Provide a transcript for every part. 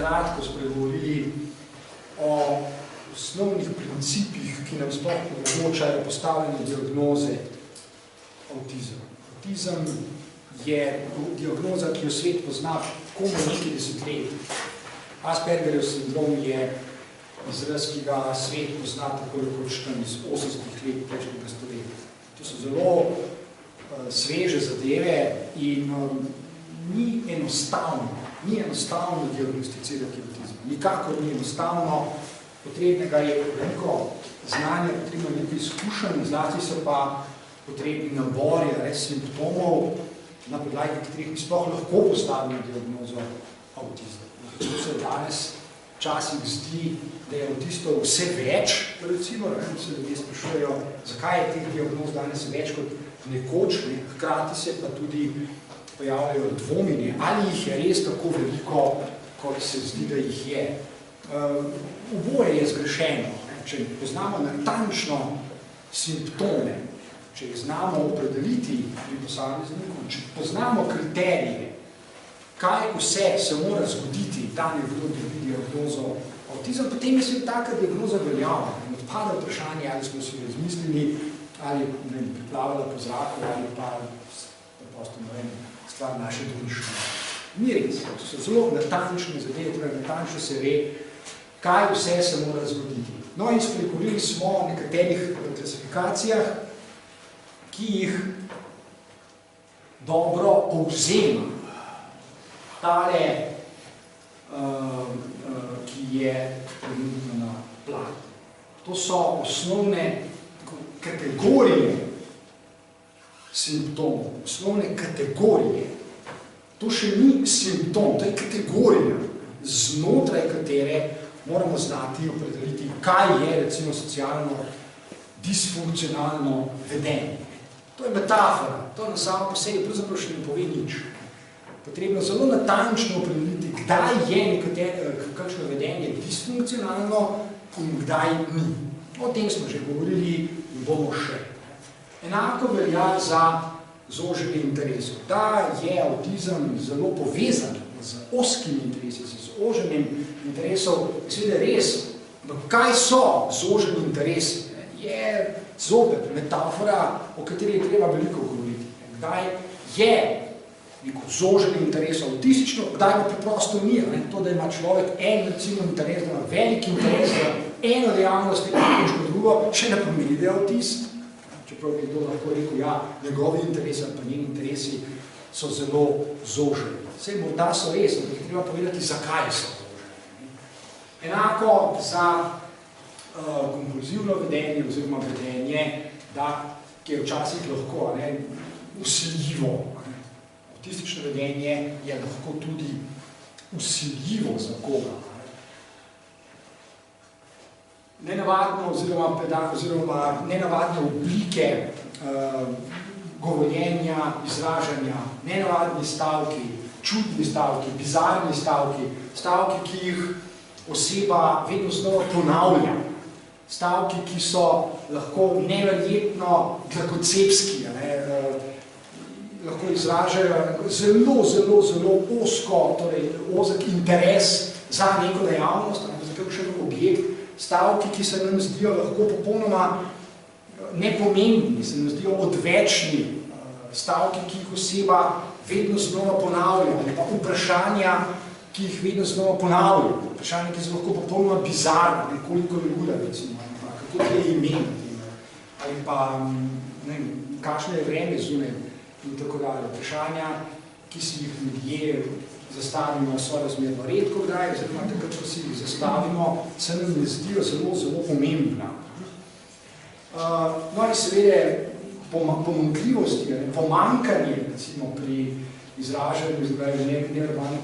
kratko spregovorili o osnovnih principih, ki nam sploh omogočajo postavljanje diagnoze avtizma. Avtizem je diagnoza, ki jo svet pozna komaj nekaj desetletij. Aspergerjev sindrom je izraz, ki ga svet pozna tako rekoč iz 80-ih let prejšnjega stoletja. To so zelo sveže zadeve in ni enostavno diagnosticirati avtizma. Nikakor ni enostavno, potrebnega je veliko znanja, potrebno nekaj izkušenj, zlasti so pa potrebni nabori simptomov, na podlagi katerih mi sploh lahko postavimo diagnozo avtizma. Zato se danes včasih zdi, da je avtistov vse več, recimo, se ljudje sprašujejo, zakaj je teh diagnoz danes več kot nekoč, hkrati se pa tudi pojavljajo dvomi, ali jih je res tako veliko, kot se zdi, da jih je. Oboje je zgrešeno. Če poznamo natančno simptome, če jih znamo opredeliti pri posamezniku, če poznamo kriterije, kaj vse se mora zgoditi, da nekdo dobi diagnozo avtizem, potem je se taka diagnoza veljavna. Odpada vprašanje, ali smo si razmislili, ali priplavala po zraku, ali pa preprosto stvar naše domišljanja. Ni res, to so zelo natančne zadeve, torej natančno se ve, kaj vse se mora zgoditi. No in spregovorili smo o nekaterih klasifikacijah, ki jih dobro povzema tale, ki je trenutno na platu. To so osnovne kategorije simptomov, osnovne kategorije. To še ni simptom, to je kategorija, znotraj katere moramo znati opredeliti, kaj je recimo socialno disfunkcionalno vedenje. To je metafora, to na samo po sebi pravzaprav še ne pove nič. Potrebno zelo natančno opredeliti, kdaj je kakšno vedenje disfunkcionalno in kdaj ni. O tem smo že govorili in bomo še. Enako velja za zoženje interesov. Da je avtizem zelo povezan z oskimi interesi, z zoženjem interesov, seveda res, kaj so zoženi interesi? Je zopet metafora, o kateri je treba veliko govoriti. Kdaj je neko zoženje interesov avtistično, kdaj pa preprosto ni. To, da ima človek en recimo interes, da ima velik interes za eno dejavnost, nekaj drugo, še ne pomeni, da je avtist. Čeprav bi kdo lahko rekel, ja, njegovi interesi ali pa njeni interesi so zelo zoženi. Sej morda so res, da je treba povedati, zakaj so zoženi. Enako za kompulzivno vedenje oziroma vedenje, ki je včasih lahko vsiljivo. Avtistično vedenje je lahko tudi vsiljivo za koga. Nenavadno oziroma nenavadne oblike govorjenja, izražanja, nenavadni stavki, čudni stavki, bizarni stavki, stavki, ki jih oseba vedno znova ponavlja, stavki, ki so lahko neverjetno glagocepski, lahko izražajo zelo osko, torej ozek interes za neko dejavnost, za kakšen objekt, stavki, ki se nam zdijo lahko popolnoma nepomembni, se nam zdijo odvečni, stavki, ki jih oseba vedno znova ponavlja, ali pa vprašanja, ki jih vedno znova ponavlja, vprašanja, ki so lahko popolnoma bizarne, nekoliko ljuda, recimo, kako ti je ime, ali pa, kakšno je vreme zunaj in tako dalje. Vprašanja, ki si jih ljudje zastavimo sorazmerno redko kdaj, oziroma takrat, ko si jih zastavimo, se nam ne zdijo zelo pomembna. No in seveda pomanjkljivosti, pomankanje, recimo pri izražanju, neverbalnem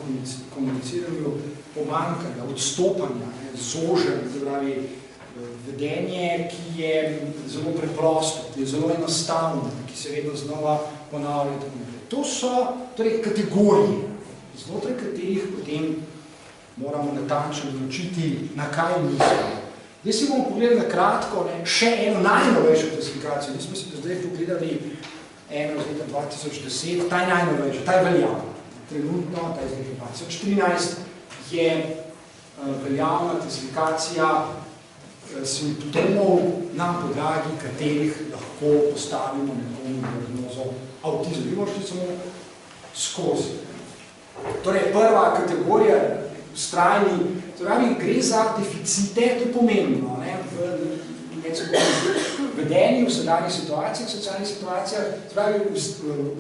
komuniciranju, pomankanja, odstopanja, zoženja, vedenje, ki je zelo preprosto, ki je zelo enostavno, ki se vedno znova ponavlja. To so torej kategorije, znotraj katerih potem moramo natančno odločiti, na kaj mislimo. Zdaj si bomo pogledali na kratko še eno najnovejšo klasifikacijo. Mi smo si do zdaj pogledali eno z leta 2010, ta je najnovejša, ta je veljavna. Trenutno, ta je z leta 2013, je veljavna klasifikacija simptomov, na podlagi katerih lahko postavimo nekomu diagnozo avtizma. Vi možete samo skozi. Torej, prva kategorija, vztrajni, torej, gre za deficite, to je pomembno, ne, v vedenju, v sedanjih situacijah, v socialnih situacijah, torej,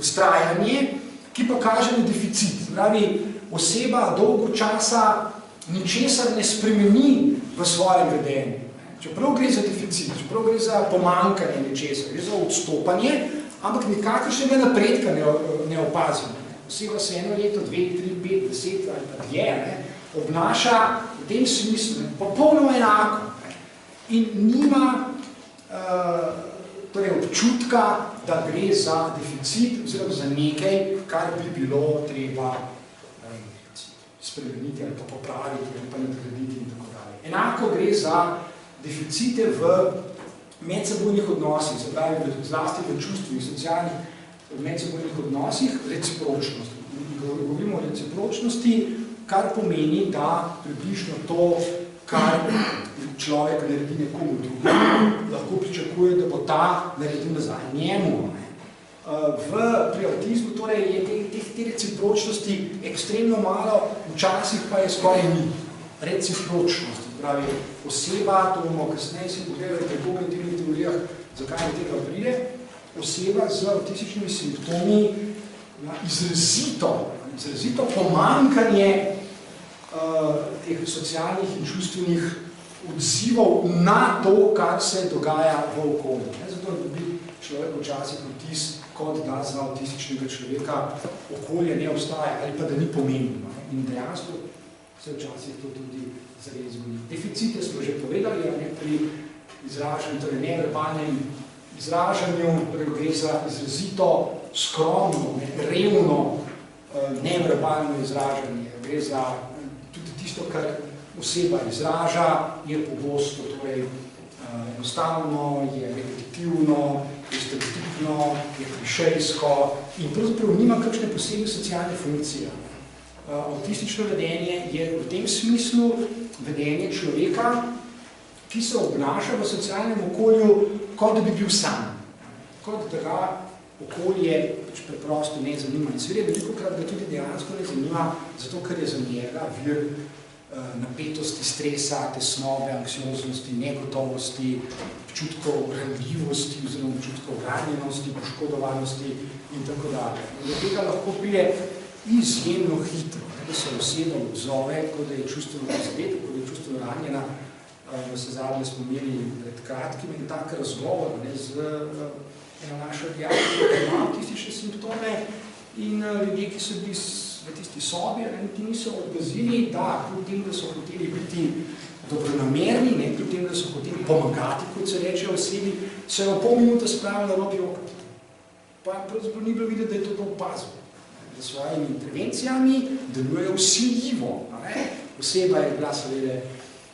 vztrajanje, ki pa kaže na deficit. Torej, oseba dolgo časa ničesar ne spremeni v svojem vedenju. Čeprav gre za deficit, čeprav gre za pomankanje nečesa, gre za odstopanje, ampak nikakršnega napredka ne opazimo. Oseba se 1 leto, 2, 3, 5, 10 ali pa dlje obnaša v tem smislu popolnoma enako in nima torej občutka, da gre za deficit oziroma za nekaj, kar bi bilo treba spremeniti ali pa popraviti ali pa nadgraditi in tako dalje. Enako gre za deficite v medsebojnih odnosih, se pravi zlasti v čustvih, socialnih medsebojnih odnosih, recipročnost. Govorimo o recipročnosti, kar pomeni, da približno to, kar človek naredi nekomu drugemu, lahko pričakuje, da bo ta naredil nazaj njemu. Pri avtizmu torej je te recipročnosti ekstremno malo, včasih pa je skoraj ni. Recipročnost, pravi oseba, to bomo kasneje si pogledali pri kognitivnih teorijah, zakaj do tega pride, oseba z avtističnimi simptomi izrazito pomankanje teh socialnih in čustvenih odzivov na to, kar se dogaja v okolju. Zato dobi človek včasih vtis, kot da za avtističnega človeka okolje ne obstaja ali pa da ni pomembno. In dejansko se včasih to tudi zares zgodi. Deficite smo že povedali, pri izražanju, torej neverbalnem izražanju, gre za izrazito skromno, revno, neverbalno izražanje. Gre za tudi tisto, kar oseba izraža, je pogosto, torej enostavno, je repetitivno, je stereotipno, je klišejsko in pravzaprav nima kakšne posebne socialne funkcije. Avtistično vedenje je v tem smislu vedenje človeka, ki se obnaša v socialnem okolju, kot da bi bil sam. Kot da ga okolje preprosto ne zanima. In seveda velikokrat ga tudi dejansko ne zanima, zato ker je za njega vir napetosti, stresa, tesnobe, anksioznosti, negotovosti, občutkov ranljivosti oziroma občutkov ranjenosti, poškodovanosti in tako dalje. Do tega lahko pride izjemno hitro, da se oseba odzove, kot da je čustveno prizadeta, kot da je čustveno ranjena. V sezadnje smo imeli pred kratkim in tak razgovor z eno našo diagnozo, ki ima avtistične simptome in ljudje, ki so bili v tisti sobi, ti niso odgazili, da kljub tem, da so hoteli biti dobronamerni, kljub tem, da so hoteli pomagati, kot se reče osebi, se je v pol minuta spravili na rob joka. Pa pravzaprav ni bilo videti, da je to opazil. Da svojimi intervencijami delujejo vsiljivo. Oseba je bila seveda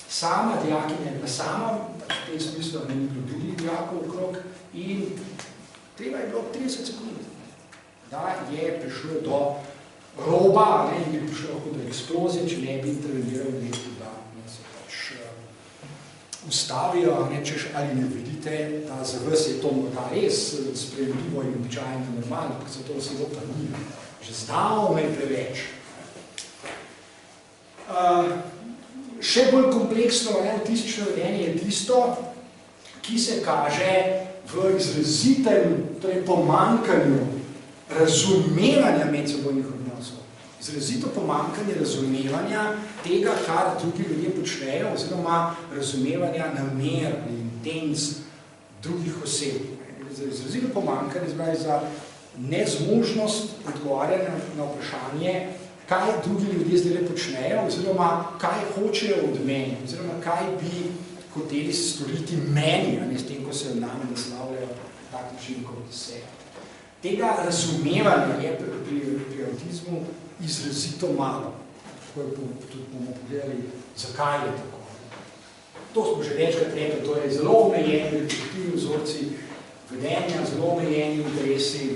sama, dijakinja je bila sama, v tem smislu ne ni bilo drugih dijakov okrog in treba je bilo 30 sekund, da je prišlo do roba, in bi prišlo lahko do eksplozije, če ne bi interveniral v nekaj, da se pač ustavijo, češ ali ne vidite, da za vas je to morda res sprejemljivo in običajno normalno, ker se to osebo pa ni. Že zdavno je preveč. Še bolj kompleksno avtistično vedenje je tisto, ki se kaže v izrazitem, torej pomankanju razumevanja medsebojnih odnosov. Izrazito pomankanje razumevanja tega, kar drugi ljudje počnejo, oziroma razumevanja namer in intenc drugih oseb. Izrazito pomankanje za nezmožnost odgovarjanja na vprašanje, kaj drugi ljudje zdaj počnejo, oziroma kaj hočejo od meni, oziroma kaj bi hoteli storiti meni, s tem, ko se name naslavljajo tak način, kot se. Tega razumevanja je pri avtizmu izrazito malo. Tako tudi bomo pogledali, zakaj je tako. To smo že večkrat rekli, to je zelo omejeni repetitivni vzorci vedenja, zelo omejeni interesi.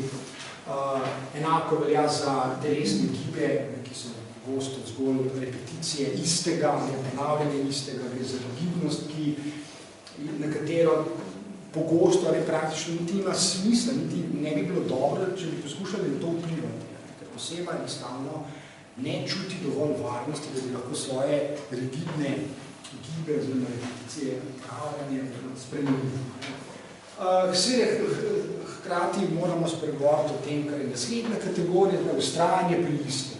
Enako velja za telesne gibe, ki so pogosto zgolj repeticije istega, ponavljanje istega, gre za rigidnost, na katero pogosto ali praktično niti ima smisla, niti ne bi bilo dobro, če bi poskušali na to vplivati. Ker oseba enostavno ne čuti dovolj varnosti, da bi lahko svoje rigidne gibe oziroma repeticije upravljanje spremenili. Hkrati moramo spregovoriti o tem, kar je naslednja kategorija, da vztrajanje pri istem.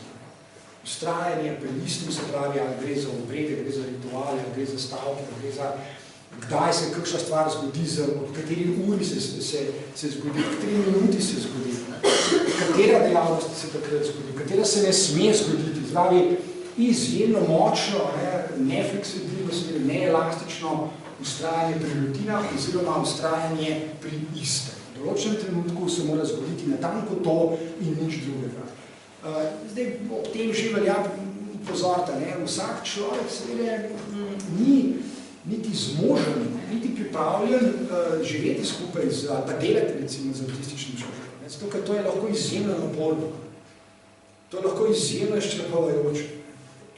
Vztrajanje pri istem se pravi, ali gre za obrede, gre za rituale, ali gre za stavke, ali gre za kdaj se kakšna stvar zgodi, ob kateri uri se zgodi, v kateri minuti se zgodi, katera dejavnost se takrat zgodi, katera se ne sme zgoditi. Zdravi, izjemno močno, nefleksibilno, neelastično vztrajanje pri rutinah oziroma vztrajanje pri istem. V določenem trenutku se mora zgoditi natanko to in nič drugega. Zdaj, ob tem že velja pozorta, vsak človek seveda ni niti zmožen, niti pripravljen živeti skupaj ali pa delati recimo z avtističnim človekom. Zato, ker to je lahko izjemno naporno. To je lahko izjemno izčrpavajoče.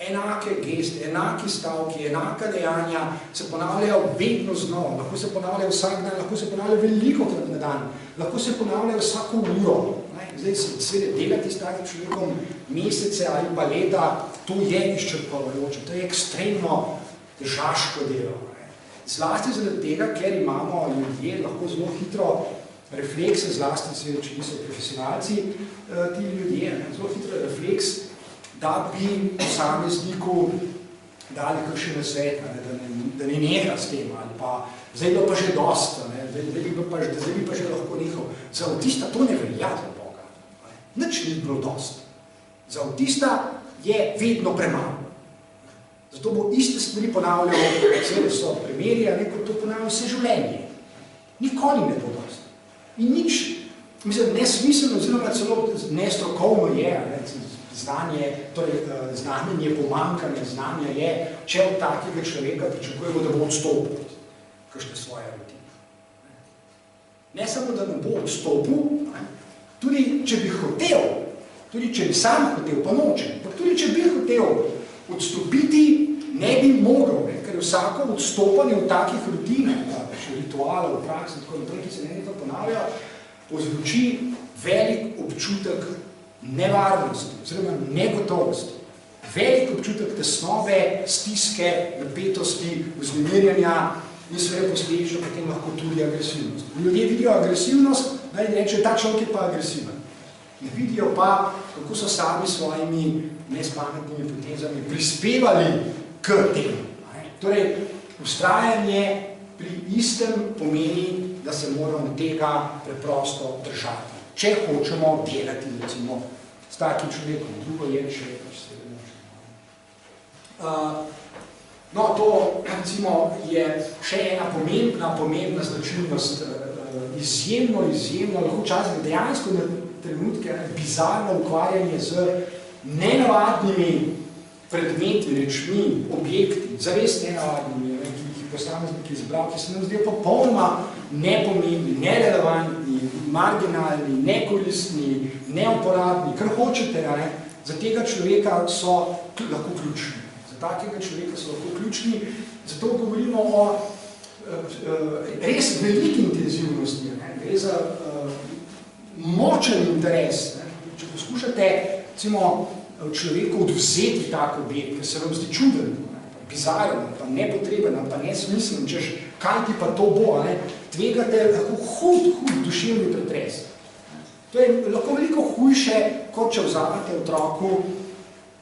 Enake geste, enaki stavki, enaka dejanja se ponavljajo vedno znova. Lahko se ponavljajo vsak dan, lahko se ponavljajo velikokrat na dan, lahko se ponavljajo vsako uro. Zdaj seveda delati s takim človekom mesece ali pa leta, to je izčrpavajoče, to je ekstremno težaško delo. Zlasti zaradi tega, ker imamo ljudje lahko zelo hitro reflekse, zlasti če niso profesionalci, ti ljudje, zelo hitro refleks, da bi posamezniku dali kakšen nasvet, da ne neha s tem, ali pa zdaj bilo pa že dost, zdaj bi pa že lahko nehal. Za avtista to ne velja za Boga. Nič ni bilo dost. Za avtista je vedno premalo. Zato bo iste stvari ponavljal, seveda so primeri, kot to ponavljal vse življenje. Nikoli ne bo dosti. In nič, mislim, nesmiselno, oziroma celo nestrokovno je, znanje, torej znanje pomanjkanje, znanje je, če od takega človeka pričakujemo, da bo odstopil kakšne svoje rutine. Ne samo, da ne bo odstopil, tudi če bi hotel, tudi če bi sam hotel, pa nočem, pa tudi če bi hotel odstopiti, ne bi mogel, ker je vsako odstopanje v takih rutinah, ritualov, v praksi, tako naprej, ki se nekaj ponavljajo, povzroči velik občutek nevarnosti, oziroma negotovosti, velik občutek tesnobe, stiske, napetosti, vznemirjanja in seveda posledično potem lahko tudi agresivnost. Ljudje vidijo agresivnost, da reče, ta človek je pa agresiven. Ne vidijo pa, kako so sami svojimi nespametnimi potezami prispevali k temu. Torej, vztrajanje pri istem pomeni, da se moramo tega preprosto držati. Če hočemo delati, recimo, s takim človekom, drugo je še no, to, recimo, je še ena pomembna značilnost, izjemno, lahko včasih dejansko na trenutke bizarno ukvarjanje z nenavadnimi predmeti, rečmi, objekti, zares nenavadnimi, ki jih posamezniki izbral, ki se nam zdijo popolnoma nepomembni, nerelevantni, marginalni, nekoristni, neuporabni, kar hočete, za tega človeka so lahko ključni. Za takega človeka so lahko ključni, zato govorimo o res veliki intenzivnosti, gre za močen interes. Če poskušate, recimo, človeku odvzeti tak objekt, ker se vam zdi čuden, bizaren, pa nepotreben, pa nesmislen, češ, kaj ti pa to bo, tvegate lahko hud duševni pretres. To je lahko veliko hujše, kot če vzamete otroku,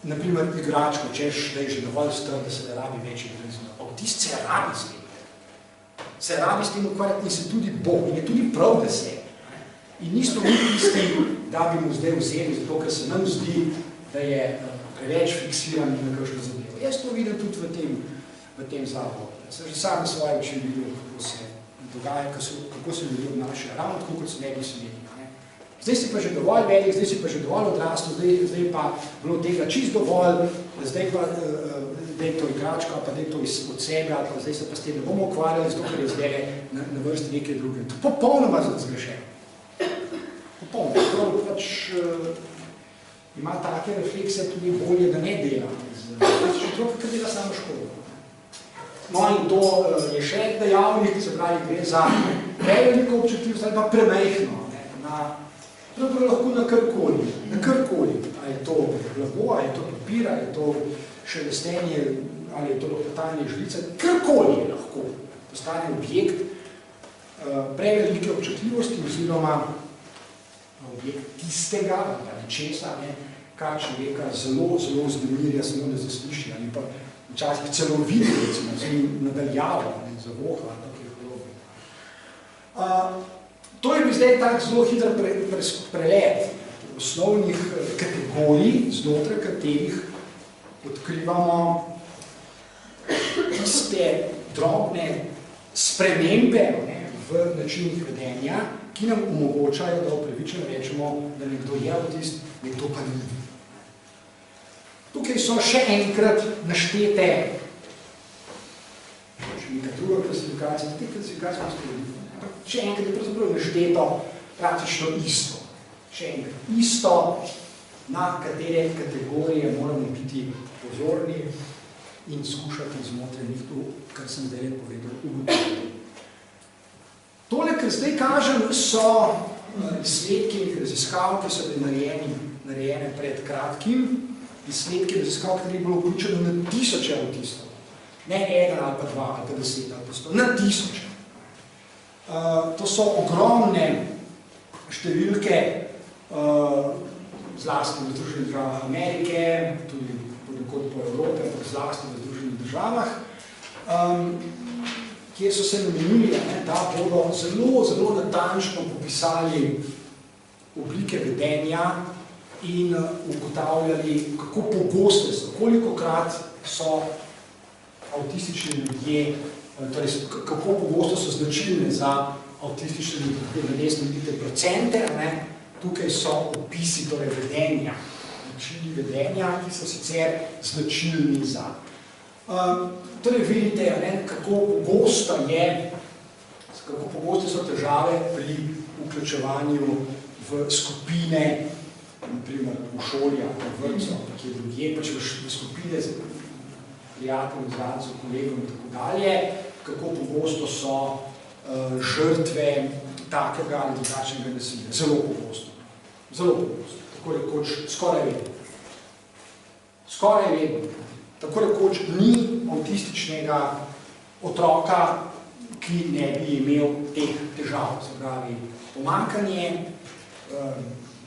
naprimer, igračko, češ, da je že dovolj star, da se ne rabi večji brezno. Avtist se rabi s tem. Se rabi s tem ukvarjati in se tudi bo. In je tudi prav, da se. In nisto mi tisti, da bi mu zdaj vzeli, zato ker se nam zdi, da je preveč fiksiran na kakšno zadevo. Jaz to vidim tudi v tem zavodu. Sem že sam svoje oči videl, kako se dogaja, kako se ljudje obnašajo, ravno tako, kot se ne bi smeli. Zdaj si pa že dovolj velik, zdaj si pa že dovolj odrastel, zdaj pa bilo tega čisto dovolj, zdaj pa daj to igračko, pa daj to od sebe, ali pa zdaj se pa s tem ne bomo ukvarjali, zato ker je zdaj na vrsti nekaj druge. To popolnoma zgrešeno. Popolnoma. To pač ima take reflekse tudi bolje, da ne dela. Znači, otroka, ki dela samo škodo. No in to je še dejavnik, se pravi, gre za preveliko občutljivost ali pa premejhno. Pravno lahko na karkoli. Na karkoli. A je to blago, a je to papir, a je to šelestenje, ali je to lopotanje žlice. Karkoli je lahko. Postane objekt prevelike občutljivosti oziroma objekt tistega ali česa, kar človeka zelo, zelo zdemirja, samo da zasliši ali pa včasih celo vidi, recimo, z njim nadaljavo, za voha, takih podobnih. To je bi zdaj tak zelo hiter prelet osnovnih kategorij, znotraj katerih odkrivamo tiste drobne spremembe v načinih vedenja, ki nam omogočajo, da upravičeno rečemo, da nekdo je avtist, nekdo pa ni. Tukaj so še enkrat naštete, še neka druga klasifikacija, te klasifikacije postoji, še enkrat je pravzaprav našteto praktično isto. Še enkrat isto, na katere kategorije moramo biti pozorni in skušati znotraj njih to, kar sem zdaj povedal, ugotoviti. Tole, kar zdaj kažem, so izsledki in raziskav, ki so bili narejene pred kratkim, izsledki raziskav, ki je bilo vključeno na tisoče avtistov. Ne eden ali pa dva ali pa 10 ali pa 100, na tisoče. To so ogromne številke, zlasti v Združenih državah Amerike, tudi ponekod po Evropi, ampak zlasti v Združenih državah, kjer so se namenili, da bodo zelo, zelo natančno popisali oblike vedenja in ugotavljali, kako pogoste so, kolikokrat so avtistični ljudje, torej kako pogosto so značilne za avtistične ljudje, da desno vidite procente, tukaj so opisi torej vedenja, načini vedenja, ki so sicer značilni za. Torej vidite, kako pogoste so težave pri vključevanju v skupine, naprimer v šoli, v vrtcu, ki je drugje, pač v skupine prijateljev, znancev, kolegov in tako dalje, kako pogosto so žrtve takega ali drugačnega nasilja. Zelo pogosto. Zelo pogosto. Tako rekoč skoraj vedno. Skoraj vedno. Tako rekoč ni avtističnega otroka, ki ne bi imel teh težav. Se pravi, pomanjkanje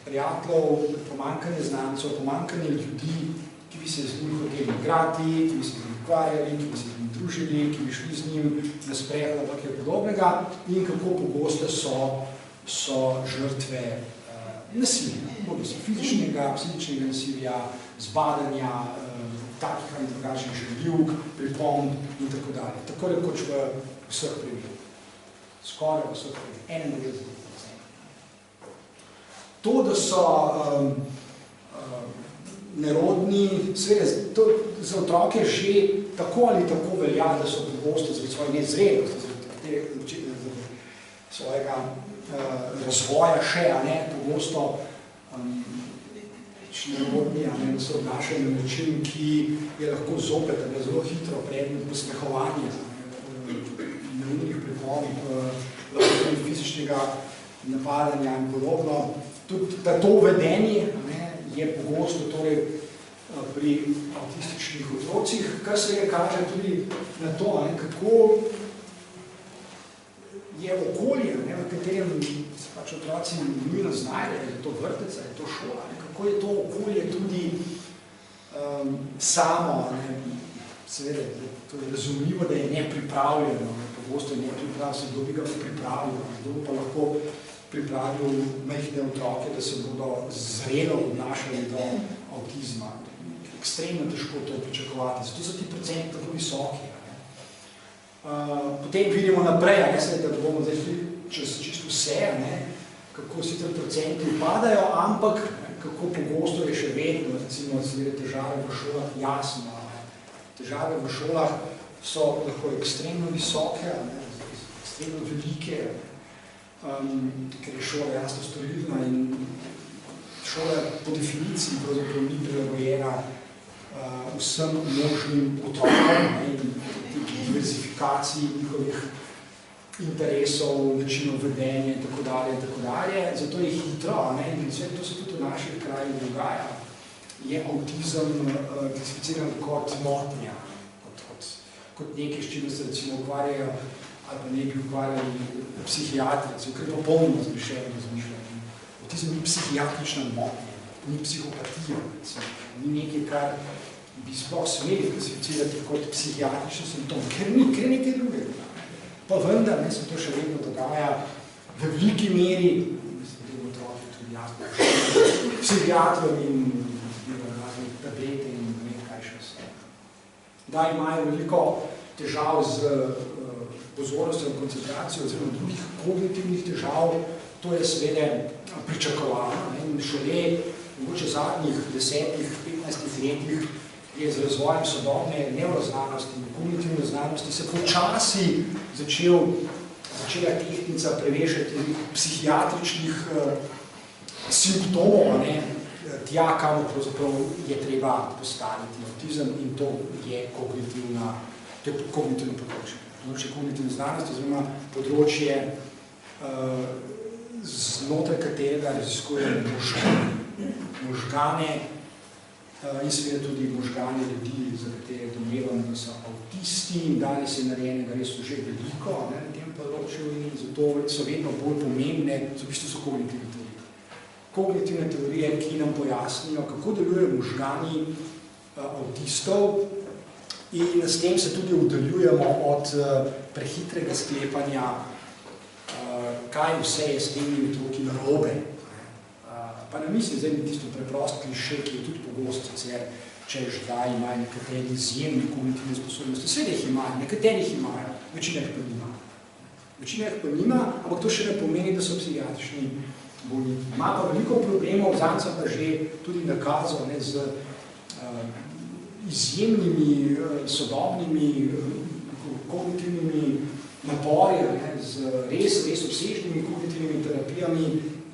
prijateljev, pomanjkanje znancev, pomanjkanje ljudi, ki bi se z njim hoteli igrati, ki bi se z njim ukvarjali, ki bi se z njim družili, ki bi šli z njim na sprehod ali kaj podobnega in kako pogoste so žrtve nasilja, bodo se fizičnega, psihičnega nasilja, zbadanja, takih ali drugačnih žaljivk, pripomb in tako dalje. Tako rekoč v vseh primerih. Skoraj v vseh primerih. 91%. To, da so nerodni, seveda, to za otroke že tako ali tako velja, da so pogosto zaradi svoje nezrelosti, zaradi svojega razvoja še, pogosto nerodni, da se odnašajo na način, ki je lahko zopet zelo hitro predmet posmehovanja, nerodnih pripomb, lahko fizičnega napadanja in podobno. Tudi to vedenje je pogosto torej pri avtističnih otrocih, kar se je kaže tudi na to, kako je okolje, v katerem se pač otroci nujno znajdejo, je to vrtec, je to šola, kako je to okolje tudi samo, seveda, to je razumljivo, da je nepripravljeno, pogosto je nepripravljeno, se kdo bi ga pripravil, kdo pa lahko pripravil majhne otroke, da se bodo zrelo odnašali do avtizma. Ekstremno težko to pričakovati, zato so ti procenti tako visoki. Potem vidimo naprej, da bomo zdaj čez čisto vse, kako sicer procenti upadajo, ampak kako pogosto je še vedno, recimo, težave v šolah, jasno. Težave v šolah so lahko ekstremno visoke, ekstremno velike, ker je šola jasno storilna in šola po definiciji pravzaprav ni prilagojena vsem možnim otrokom in diversifikaciji njihovih interesov, načinov vedenja in tako dalje, zato je hitro, in to se tudi v naših krajih dogaja, je avtizem klasificiran kot motnja, kot nekaj, s čimer se recimo ukvarjajo ali pa nekaj ukvarjali psihiatri, ker je popolnoma zgrešeno razmišljanje. Avtizem ni psihiatrična motnja, ni psihopatija, ni nekaj, kar bi sploh smeli klasificirati kot psihiatrični simptom, ker ni nekaj drugega. Pa vendar, se to še vedno dogaja v veliki meri, mislim, da bo otroci tudi jasno, psihiatrov in tablete in ne vem kaj še vse. Da imajo veliko težav z pozornostjo in koncentracijo oziroma drugih kognitivnih težav, to je seveda pričakovano. In šele mogoče zadnjih 10-15 letih je z razvojem sodobne neuroznanosti in kognitivne znanosti se počasi začela tehnica prevešati psihiatričnih simptomov, tja, kamor pravzaprav je treba postaviti avtizem in to je kognitivno področje. Področje kognitivne znanosti oziroma področje, znotraj katerega raziskujejo možgane in seveda tudi možgane ljudi, za katere domnevam, da so avtisti in danes je narejenega res že veliko na tem področju in zato so vedno bolj pomembne, v bistvu so kognitivne teorije. Kognitivne teorije, ki nam pojasnijo, kako delujejo možgani avtistov in s tem se tudi oddaljujemo od prehitrega sklepanja, kaj vse je s temi otroki narobe. Pa ne mislim zdaj na tisto preprost kliše, ki je tudi pogost sicer, češ da imajo nekateri izjemne kognitivne sposobnosti. Seveda jih imajo, nekaterih imajo, večina jih pa nima. Večina jih pa nima, ampak to še ne pomeni, da so psihiatrični bolniki. Ima pa veliko problemov, zanj sem pa že tudi nakazal z izjemnimi sodobnimi kognitivnimi napori, z res obsežnimi kognitivnimi terapijami,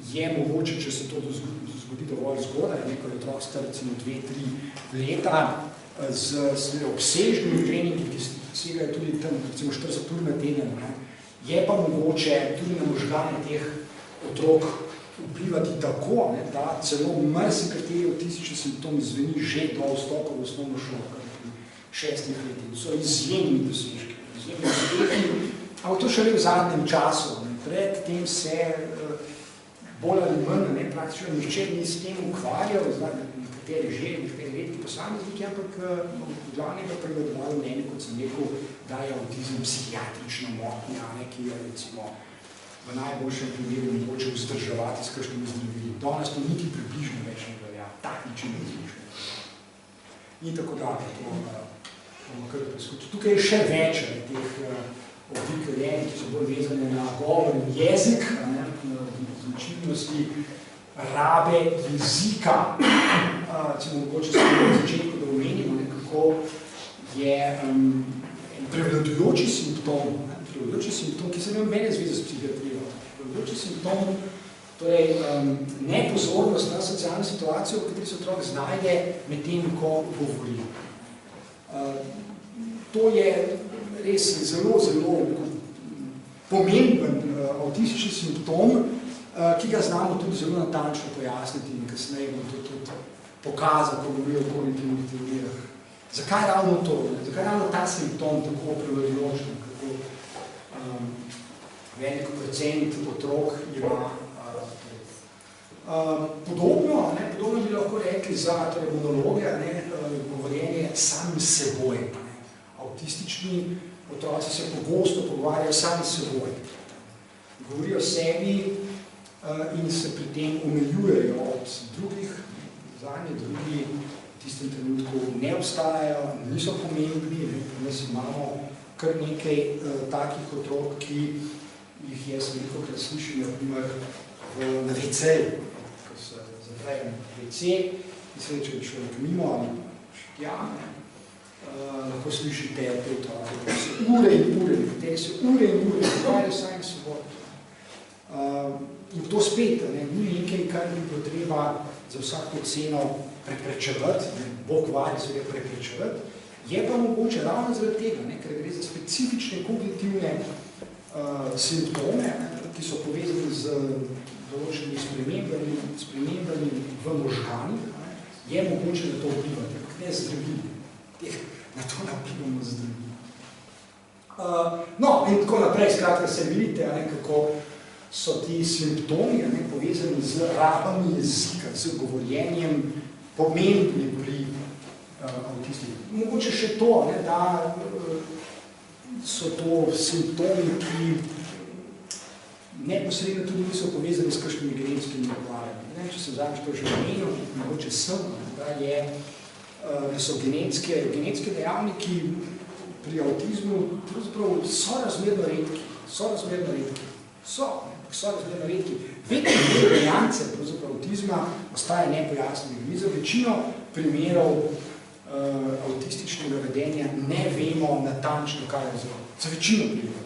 je mogoče, če se to zgodi dovolj zgodaj, ko je otrok star recimo 2-3 leta, z obsežnimi treningi, ki segajo tudi tam recimo 40 ur na teden, je pa mogoče tudi na možgane teh otrok vplivati tako, da celo marsikateri avtistični simptomi zveni že do vstopa v osnovno šolo, kar pri 6 letih. So izjemni dosežki, ampak to šele v zadnjem času. Pred tem se bolj ali manj, praktično nihče ni s tem ukvarjal, nekateri redki posamezniki, ampak glavnega prevladovalo mnenje, kot sem rekel, da je avtizem psihiatrična motnja, ki jo recimo v najboljšem primeru mogoče vzdrževati s kakšnimi zdravili. Danes to niti približno več ne velja, tak način razmišljanja. In tako dalje, to bomo kar preskočili. Tukaj je še več teh oblik vedenja, ki so bolj vezane na govor in jezik, značilnosti rabe jezika. Mogoče se na začetku, da omenimo, kako je prevladujoči simptom, ki se nema mene zveze s psihiatrijo. Prevladujoči simptom, torej nepozornost na socialno situacijo, v kateri se otrok znajde med tem, ko govori. To je res zelo, zelo pomemben avtistični simptom, ki ga znamo tudi zelo natančno pojasniti in kasneje bomo to tudi pokazali, ko govorijo o kognitivnih teorijah. Zakaj ravno to? Zakaj ravno ta simptom tako prevladujoč, kako veliko procent otrok ima podobno bi lahko rekli za monologe, govorjenje samim seboj. Avtistični otroci se pogosto pogovarjajo sami s seboj. Govorijo sebi in se pri tem omejujejo od drugih, zanje drugi v tistem trenutku ne obstajajo, niso pomembni. Nas imamo kar nekaj takih otrok, ki jih jaz velikokrat slišim, na WC-ju, ko se zaprejo na WC, in se reče človek mimo ali štjane, lahko slišite te otroke, ure in ure, nekateri se ure in ure, pogovarjajo sami s seboj. In to spet, ni nekaj, kar bi bilo treba za vsako ceno preprečevati, Bog vari se preprečevati, je pa mogoče ravno zaradi tega, ker gre za specifične kognitivne simptome, ki so povezani z določenimi spremembami v možganih, je mogoče na to vplivati, ne zdravili. Na to napivamo zdravili. No, in tako naprej, skratka se vidite, kako so ti simptomi povezani z rabami jezika, z govorjenjem pomembni pri avtistih. Mogoče še to, da so to simptomi, ki neposredno tudi niso povezani s kakšnimi genetskimi okvarami. Če sem zadnjič to že omenil, mogoče sem, da so genetske dejavniki pri avtizmu pravzaprav sorazmerno redki. Večji dejance avtizma ostaje nepojasnjeni. Mi za večino primerov avtističnega vedenja ne vemo natančno, kaj je vzrok. Za večino primerov.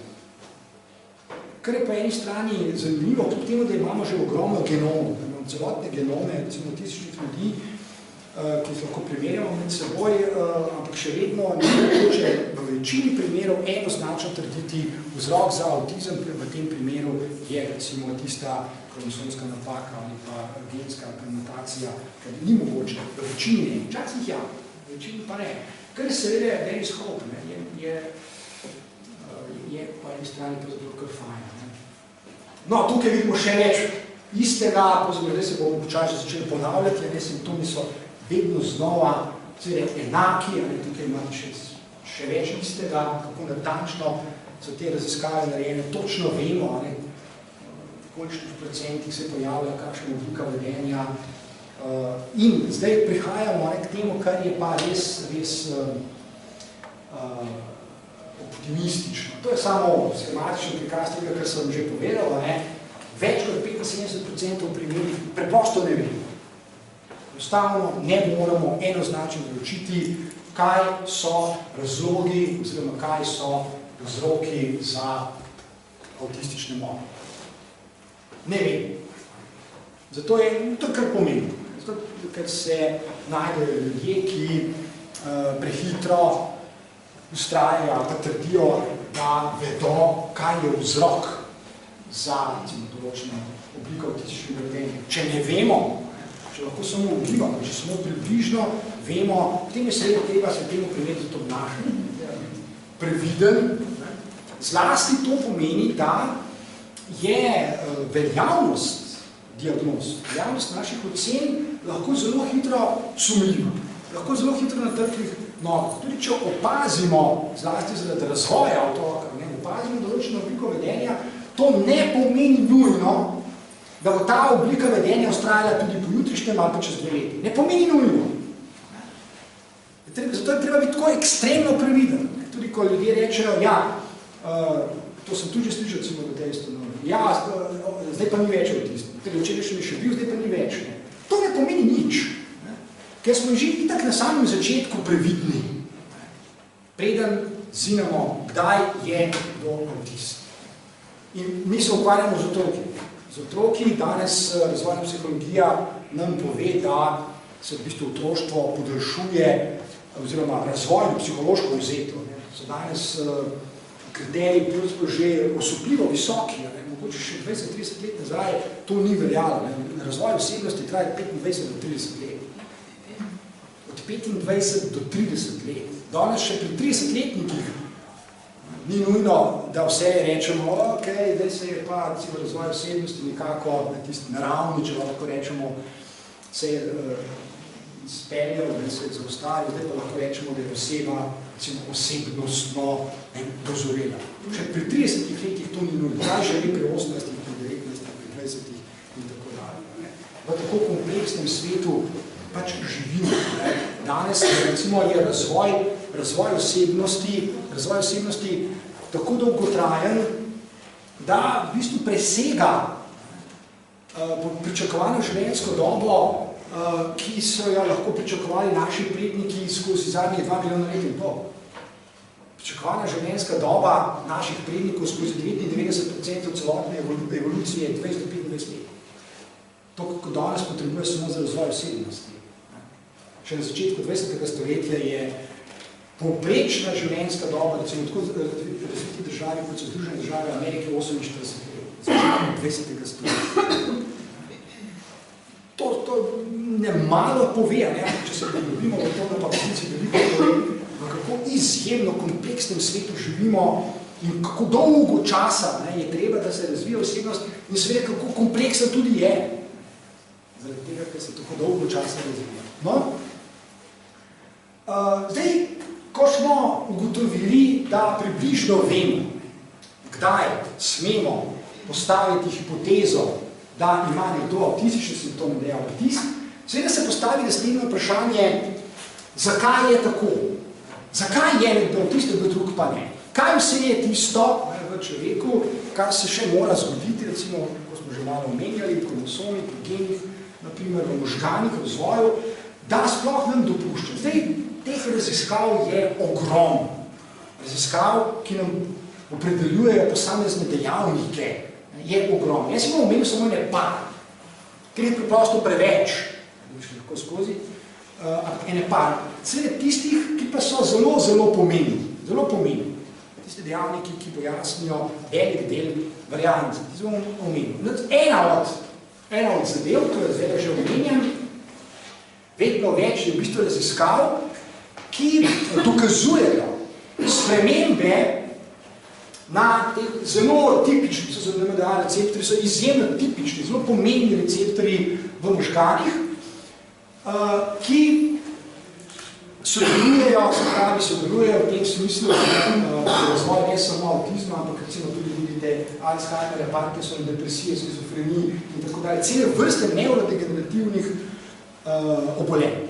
Kar je po eni strani zanimivo, kljub temu, da imamo že ogromno genomov, da imamo celotne genome, recimo avtističnih ljudi, ki jih lahko primerjamo med seboj, ampak še vedno ne mogoče v večini primerov enoznačno trditi vzrok za avtizem, v tem primeru je recimo tista kromosomska napaka ali pa genska mutacija, ker ni mogoče, v večini ne, včasih ja, v večini pa ne. Kar je seveda Dennis Hope, je po eni strani kar fajn. No, tukaj vidimo še več istega, zdaj se bomo počasi začeli ponavljati, simptomi so vedno znova enaki, tukaj imamo še več istega, kako natančno so te raziskave narejene, točno vemo, v kolikšnih procentih se pojavlja kakšna oblika vedenja. In zdaj prihajamo k temu, kar je pa res optimistično. To je samo schematičen prikaz tega, kar sem že povedal, več kot 75% primerih preprosto ne vemo. Enostavno ne moramo enoznačno določiti, kaj so razlogi oziroma kaj so vzroki za avtistične motnje. Ne vem. Zato je to kar pomembno. Zato, ker se najdejo ljudje, ki prehitro ustrajajo ali pa trdijo, da vedo, kaj je vzrok za določeno obliko avtističnega vedenja. Če ne vemo, če lahko samo ugibamo, če samo približno vemo, potem je seveda treba se temu primeriti za to obnašanje. Previden, zlasti to pomeni, da je veljavnost diagnoz, veljavnost naših ocen lahko zelo hitro sumljiva, lahko zelo hitro na trhlih nogah. Tudi če opazimo, zlasti zaradi razvoja otroka, opazimo določeno obliko vedenja, to ne pomeni nujno, da bo ta oblika vedenja ustrajala tudi po jutrišnjem ali pa čez 2 leti. Ne pomeni nujno. Zato je treba biti tako ekstremno previden. Tudi ko ljudje rečejo, ja, to sem tudi že slišal, recimo, v tej ustanovi, ja, zdaj pa ni več avtist. Včerajšnji je še bil, zdaj pa ni več. To ne pomeni nič. Ker smo že itak na samem začetku previdni. Preden zinamo, kdaj je kdo avtist. In mi se ukvarjamo z otroki. Z otroki danes razvojna psihologija nam pove, da se v bistvu otroštvo podaljšuje oziroma razvoj psihološko vzeto. So danes kriteriji že osupljivo visoki. Mogoče še 20-30 let nazaj to ni veljalo. Razvoj osebnosti traja 25 do 30 let. Od 25 do 30 let. Danes še pri 30-letnikih ni nujno, da vse rečemo, ok, zdaj se je pa razvoj osebnosti nekako na tisti naravni, če lahko rečemo, se je speljal, da se je zaustavil, zdaj pa lahko rečemo, da je oseba osebnostno dozorela. Še pri 30 letih to ni nujno, kaj že pri 18, pri 19, pri 20 in tako dalje. V tako kompleksnem svetu pač živimo. Danes recimo je razvoj osebnosti tako dolgotrajen, da v bistvu presega pričakovano življenjsko dobo, ki so jo lahko pričakovali naši predniki skozi zadnjih 2 milijona let in pol. pričakovana življenjska doba naših prednikov skozi 99% celotne evolucije je 20 do 25 let. To, kot danes potrebuje samo za razvoj osebnosti. Še na začetku 20. stoletja je povprečna življenjska doba, recimo tako razviti državi, kot so Združene države Amerike, 48 let, začetku 20. stoletja. To ne malo pove, ne? Če se poglobimo v to, pa resnici veliko pove, v kako izjemno kompleksnem svetu živimo in kako dolgo časa je treba, da se razvija osebnost in seveda kako kompleksen tudi je. Zaradi tega, ker se tako dolgo časa razvija. No? Zdaj, ko smo ugotovili, da približno vemo, kdaj smemo postaviti hipotezo, da ima nekdo avtistične simptome, da je avtist, seveda se postavi naslednje vprašanje, zakaj je tako? Zakaj je nekdo avtist, nekdo drug pa ne? Kaj vse je tisto v človeku, kar se še mora zgoditi, recimo, ko smo že malo omenjali, v kromosomi, v genih, naprimer v možganih, v razvoju, da sploh nam dopušča. Zdaj, teh raziskav je ogromno. Raziskav, ki nam opredeljujejo posamezne dejavnike, je ogromno. Jaz imam omenil samo ene par, ker je preprosto preveč, da bi šli lahko skozi, ene par. Seveda tistih, ki pa so zelo, zelo pomembni. Zelo pomembni. Tiste dejavniki, ki pojasnijo velik del variant. Zelo omenil. Ena od zadev, to je zdaj že omenjam, vedno več je v bistvu raziskav, ki dokazujejo spremembe na teh zelo tipični, so ZNMDA receptori, so izjemno tipični, zelo pomembni receptori v možganih, ki sodelujejo v tem smislu razvoj ne samo avtizma, ampak recimo tudi vidite Alzheimerja, Parkinsona, depresije, skizofrenije in tako dalje, cele vrste neurodegenerativnih obolenj.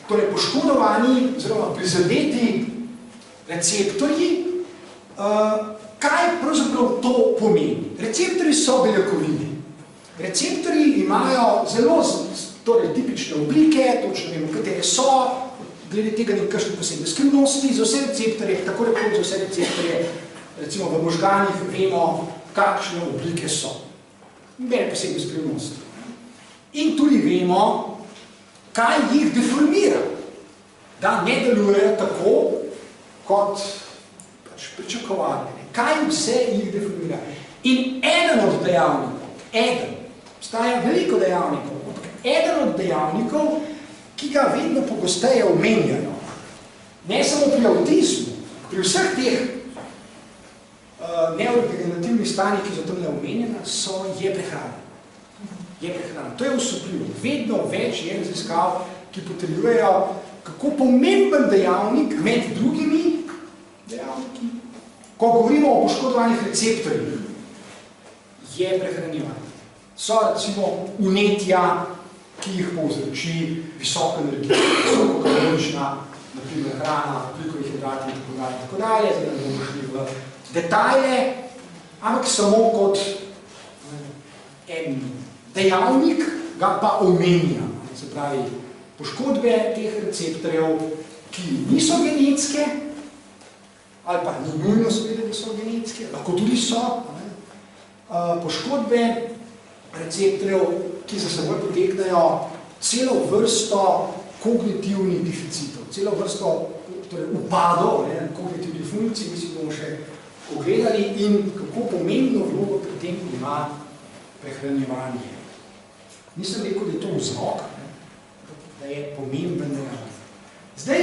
Torej, poškodovani, oziroma prizadeti receptorji, kaj pravzaprav to pomeni? Receptorji so beljakovine. Receptorji imajo zelo tipične oblike, točno vemo, katere so, glede tega ni kakšne posebne skrivnosti, za vse receptorje, tako rekoč za vse receptorje, recimo v možganih vemo, kakšne oblike so. Bene posebne skrivnosti. In tudi vemo, kaj jih deformira, da ne delujejo tako, kot pričakovali. Kaj vse jih deformira? In eden od dejavnikov, obstaja veliko dejavnikov, eden od dejavnikov, ki ga vedno pogosteje omenjajo, ne samo pri avtizmu, pri vseh teh neurodegenerativnih stanjih, ki so tam neomenjena, je prehrana. To je osupljivo. Vedno več je raziskav, ki potrjujejo, kako pomemben dejavnik med drugimi dejavniki, ko govorimo o poškodovanih receptorjih, je prehranjevanje. So recimo vnetja, ki jih povzroči visoko energijo, visoko kalorična, naprimer hrana, veliko hidrati in tako dalje, zdaj ne bomo šli v detajle, ampak samo kot en dejavnik ga pa omenja. Se pravi, poškodbe teh receptorjev, ki niso genetske, ali pa ni nujno seveda, da so genetske, lahko tudi so, poškodbe receptorjev, ki za seboj poteknejo celo vrsto kognitivnih deficitov, celo vrsto upadov kognitivnih funkcij, mislim, bomo še pogledali in kako pomembno vlogo pri tem ima prehranjevanje. Nisem rekel, da je to vzrok, da je pomemben dejavnik. Zdaj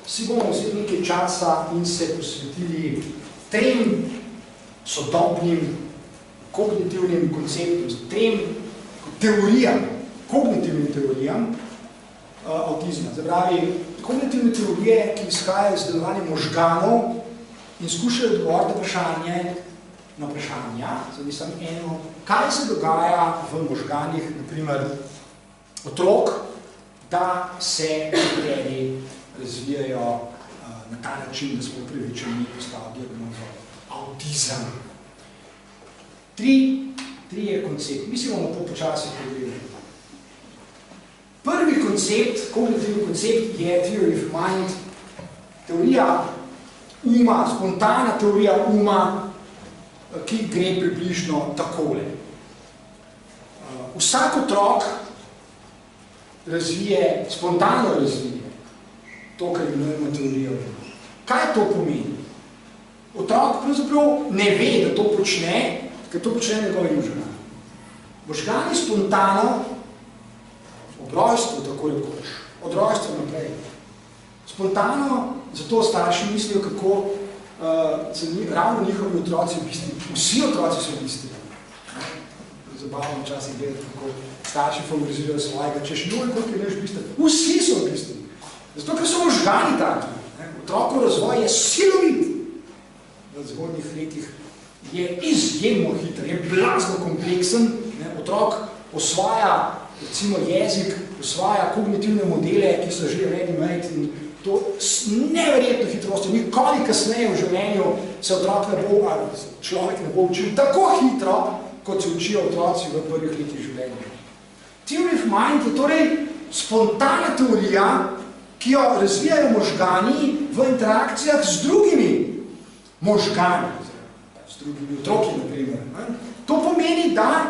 si bomo vzeli nekaj časa in se posvetili trem sodobnim kognitivnim konceptom, trem teorijam, kognitivnim teorijam avtizma. Zapravi, kognitivne teorije, ki izhajajo iz delovanja možganov in skušajo odgovoriti na vprašanja, zavisam eno, kaj se dogaja v možganih, naprimer, otrok, da se nekateri razvijajo na ta način, da smo upravičeni postaviti diagnozo avtizem. Tri je koncept. Mi si bomo to počasi pogledali. Prvi kognitivni koncept je theory of mind, teorija uma, spontana teorija uma, ki gre približno takole. Vsak otrok spontano razvije to, kar imenujemo teorijo uma. Kaj to pomeni? Otrok pravzaprav ne ve, da to počne, ker to počne njegovi možgani. Možgani spontano, ob rojstvu tako rekoč, od rojstva naprej, spontano zato starši mislijo, kako ravno njihovi otroci bistri. Vsi otroci so bistri. Zabavno včasih gledati, kako starši favorizirajo svojega, češ njoj, koliko je neš bistri. Vsi so bistri. Zato, ker so možgani taki. Otrokov razvoj je silovit. V zgodnjih letih je izjemno hiter, je blazno kompleksen. Otrok osvaja, recimo, jezik, osvaja kognitivne modele, ki so že ready-made in to s neverjetno hitrostjo. Nikoli kasneje v življenju se otrok ne bo, ali človek ne bo učil tako hitro, kot se učijo otroci v prvih letih življenja. Theory of mind je torej spontana teorija, ki jo razvijajo možgani v interakcijah z drugimi možgani, z drugimi otroki, naprimer. To pomeni, da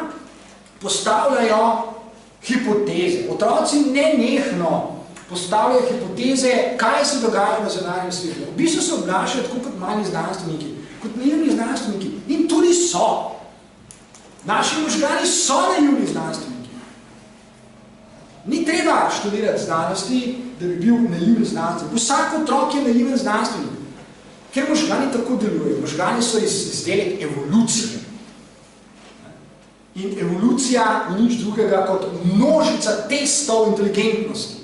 postavljajo hipoteze. Otroci nenehno postavljajo hipoteze, kaj se dogaja v zunanjem svetu. V bistvu se obnašajo tako kot mali znanstveniki, kot naivni znanstveniki. In tudi so. Naši možgani so naivni znanstveniki. Ni treba študirati znanosti, da bi bil naiven znanstvenik. Vsak otrok je naiven znanstvenik. Ker možgani tako delujejo. Možgani so izdelek evolucije. In evolucija ni nič drugega kot množica testov inteligentnosti.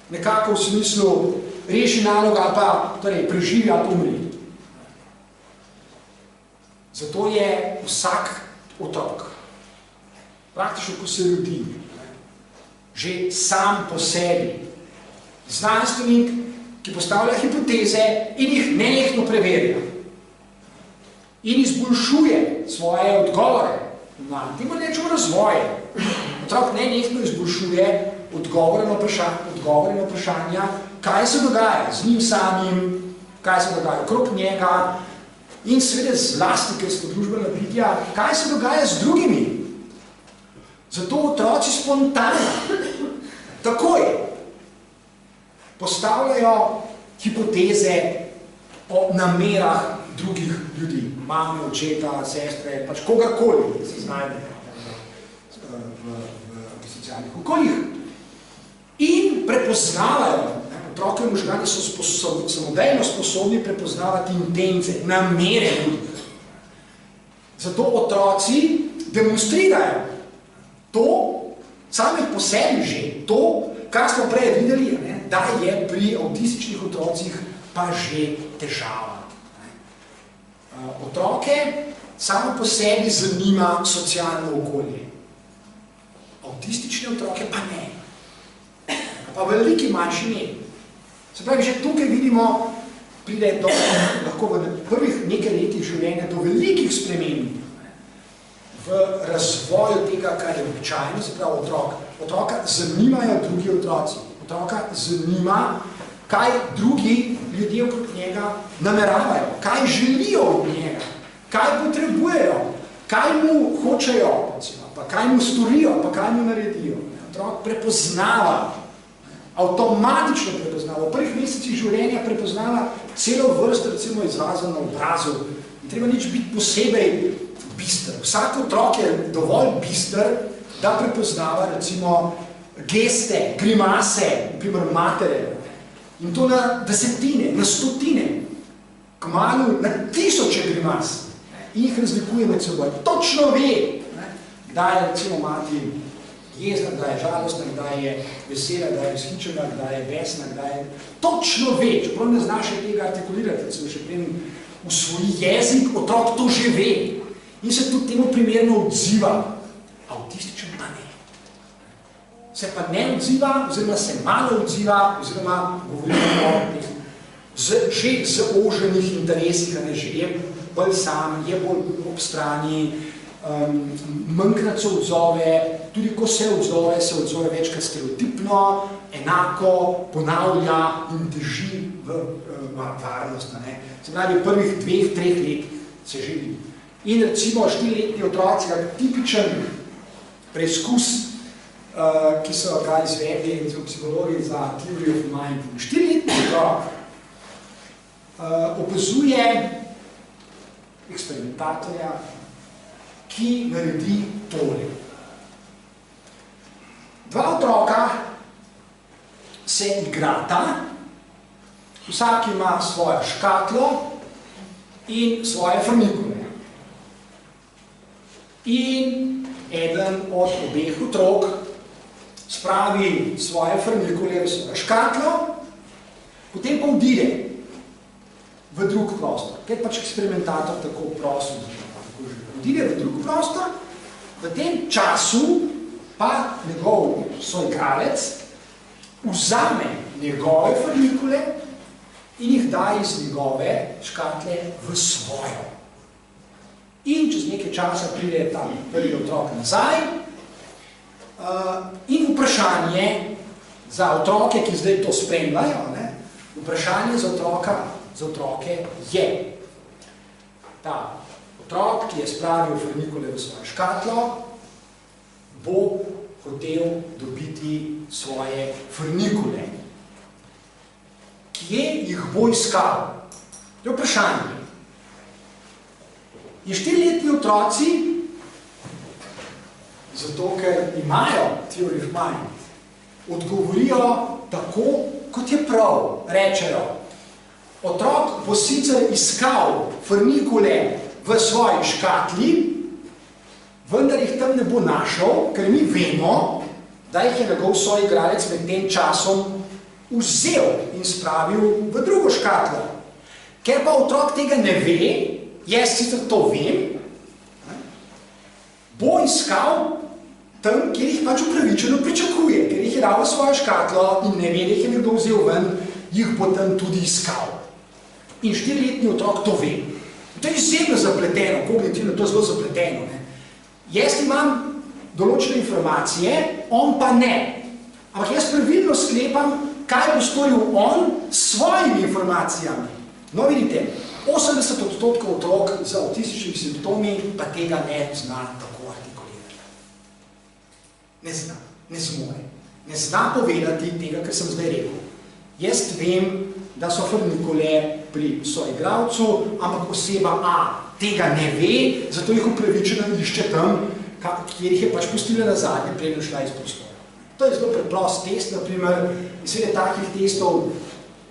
Nekako v smislu reši naloga ali pa torej, preživi ali umri. Zato je vsak otrok, praktično ko se rodi, že sam po sebi znanstvenik, ki postavlja hipoteze in jih nenehno preverja. In izboljšuje svoje odgovore. Temu rečemo razvoje. Otrok nenehno izboljšuje odgovore na vprašanja, kaj se dogaja z njim samim, kaj se dogaja okrog njega in seveda zlasti, ker smo družbena bitja, kaj se dogaja z drugimi. Zato otroci spontano, takoj, postavljajo hipoteze o namerah drugih ljudi, mame, očeta, sestre, pač kogarkoli se znajde v socialnih okoljih. In prepoznavajo, otrokovi možgani so samodejno sposobni prepoznavati intence, namere drugih. Zato otroci demonstrirajo to, sami po sebi že, to, kar smo prej videli, da je pri avtističnih otrocih pa že težava. Otroke samo po sebi zanima socialno okolje. Avtistične otroke pa ne. Pa veliki manjši ne. Se pravi, že tukaj vidimo, pride do, lahko v prvih nekaj letih življenja do velikih sprememb v razvoju tega, kar je običajno, se pravi otroka zanimajo drugi otroci. Otroka zanima, kaj drugi ljudje okrog njega nameravajo, kaj želijo od njega, kaj potrebujejo, kaj mu hočejo, pa kaj mu storijo, pa kaj mu naredijo. Otrok prepoznava, avtomatično prepoznava, v prvih mesecih življenja prepoznava celo vrsto, recimo, izrazov na obrazu. Ne treba nič biti posebej bister. Vsak otrok je dovolj bister, da prepoznava, recimo, geste, grimase, naprimer matere. In to na desetine, na stotine, kmalu na tisoče grimas. In jih razlikuje med seboj. Točno ve, kdaj je, recimo, mati jezna, kdaj je žalostna, kdaj je vesela, kdaj je vzhičena, kdaj je besna, kdaj je... Točno ve, čeprav ne zna še tega artikulirati, recimo še preden v svoj jezik, otrok to že ve. In se tudi temu primerno odziva. Avtističen pa ne. Se pa ne odziva, oziroma se malo odziva, oziroma govorimo o že zaoženih interesih, že je bolj sam, je bolj ob strani, manjkrat se odzove, tudi ko se odzove večkrat stereotipno, enako, ponavlja in drži v varnost. Se pravi, v prvih 2-3 let se že vidi. In recimo 4-letni otroci, tipičen preizkus, ki so ga izvedli psihologi za Theory of Mind. 4-letni otrok opazuje eksperimentatorja, ki naredi tole. Dva otroka se igrata, vsak ima svojo škatlo in svoje frnikule. In eden od obeh otrok spravi svoje frnikule v svojo škatlo, potem pa odide v drug prostor, ker pač eksperimentator tako prosil, odide v drug prostor, v tem času pa njegov soigralec vzame njegove frnikule in jih daje iz njegove škatle v svojo. In čez nekaj časa pride tam prvi otrok nazaj in vprašanje za otroke, ki zdaj to spremljajo, vprašanje za otroke je ta otrok, ki je spravil frnikule v svojo škatlo, bo hotel dobiti svoje frnikule. Kje jih bo iskal? To je vprašanje. In 4-letni otroci, zato ker imajo Theory of Mind, odgovorijo tako, kot je prav, rečejo. Otrok bo sicer iskal frnikule v svoji škatli, vendar jih tam ne bo našel, ker mi vemo, da jih je njegov soigralec med tem časom vzel in spravil v drugo škatlo. Ker pa otrok tega ne ve, jaz sicer to vem, bo iskal tam, kjer jih pač upravičeno pričakuje, ker jih je dal v svojo škatlo in ne ve, da jih je nekdo vzel ven, jih bo tam tudi iskal. In 4-letni otrok to ve. To je izjemno zapleteno, kognitivno, to je zelo zapleteno. Jaz imam določene informacije, on pa ne. Ampak jaz pravilno sklepam, kaj bo storil on s svojimi informacijami. No, vidite, 80% otrok z avtističnimi simptomi pa tega ne zna tako artikulirati. Ne zna, ne zmore. Ne zna povedati tega, kar sem zdaj rekel. Jaz vem, da so frnikule pri soigralcu, ampak oseba A tega ne ve, zato jih upravičeno išče tam, kjer jih je pač pustila nazadnje, preden šla iz prostora. To je zelo preprost test, naprimer, in seveda takih testov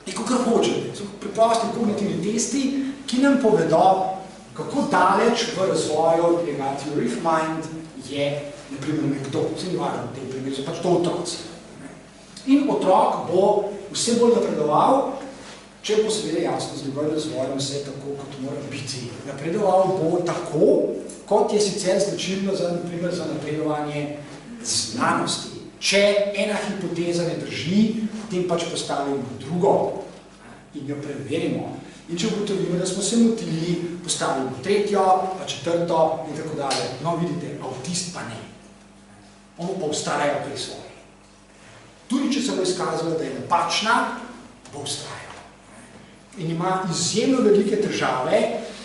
je kakor hočete. So preprosti kognitivni testi, ki nam povedo, kako daleč v razvoju tega Theory of Mind je, naprimer, nekdo. Se ni važno v tem primeru, so pač to otroci. In otrok bo vse bolj napredoval, če bo seveda jasno z njegovim razvojem vse tako, kot mora biti. Napredoval bo tako, kot je sicer značilno za napredovanje znanosti. Če ena hipoteza ne drži, potem pač postavimo drugo in jo preverimo. In če ugotovimo, da smo se motili, postavimo tretjo, pa četrto in tako dalje. No, vidite, avtist pa ne. On pa ustraja pri svoji. Tudi če se bo izkazalo, da je napačna, bo ustrajal. In ima izjemno velike težave,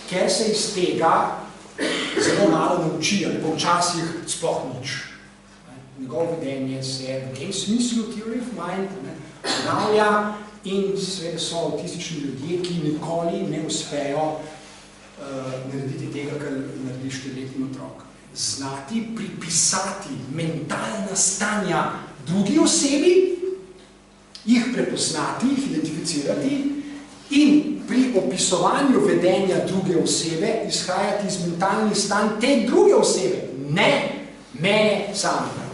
ker se iz tega zelo malo nauči, ali pa včasih sploh nič. Njegov vedenje se v tem smislu Theory of Mind ponavlja in seveda so avtistični ljudje, ki nikoli ne uspejo narediti tega, kar naredi 4-letni otrok. Znati pripisati mentalna stanja drugi osebi, jih prepoznati, jih identificirati in pri opisovanju vedenja druge osebe izhajati iz mentalnih stanj te druge osebe, ne mene samega.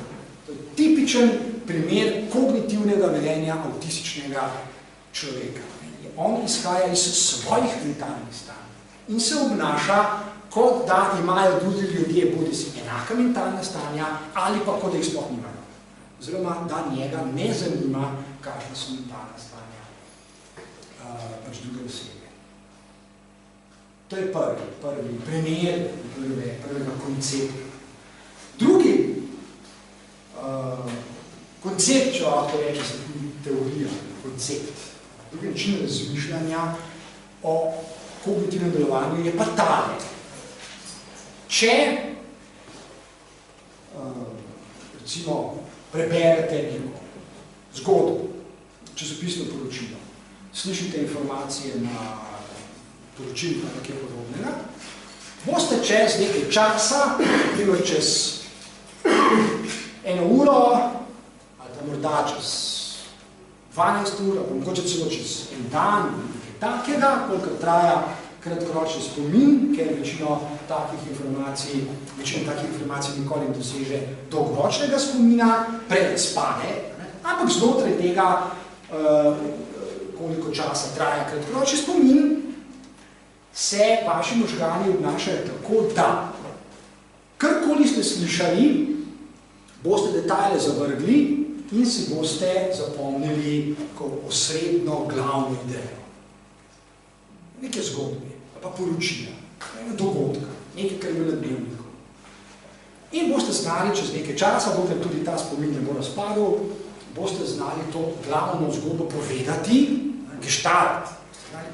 To je tipičen primer kognitivnega vedenja avtističnega človeka. On izhaja iz svojih mentalnih stanj in se obnaša, kot da imajo drugi ljudje bodisi enaka mentalna stanja ali pa kot da jih sploh nimajo. Oziroma, da njega ne zanima, kakšna so mentalna stanja pač druge osebe. To je prvi primer prvega koncepta. Drugi koncept, če lahko reče, se tudi teorija, koncept. Drugi način razmišljanja o kognitivnem delovanju je pa tale. Če recimo preberete neko zgodbo, časopisno poročilo, slišite informacije na poročil pa nekaj podobnega, boste čez nekaj časa, bilo čez 1 uro, ali pa morda čez 12 ur, ali mogoče celo čez 1 dan, nekaj takega, koliko traja kratkoročni spomin, ker večino takih informacij nikoli ne doseže dolgoročnega spomina, prespane, ampak znotraj tega, koliko časa traja kratkoročni spomin, se vaši možgani obnašajo tako, da karkoli ste slišali, boste detajle zavrgli in si boste zapomnili osrednjo glavno idejo. Neke zgodbe, pa poročila, dogodka, nekaj, kar je na dnevniku. In boste znali čez nekaj časa, dokler tudi ta spomin ne bo razpadel, boste znali to glavno zgodbo povedati, geštart.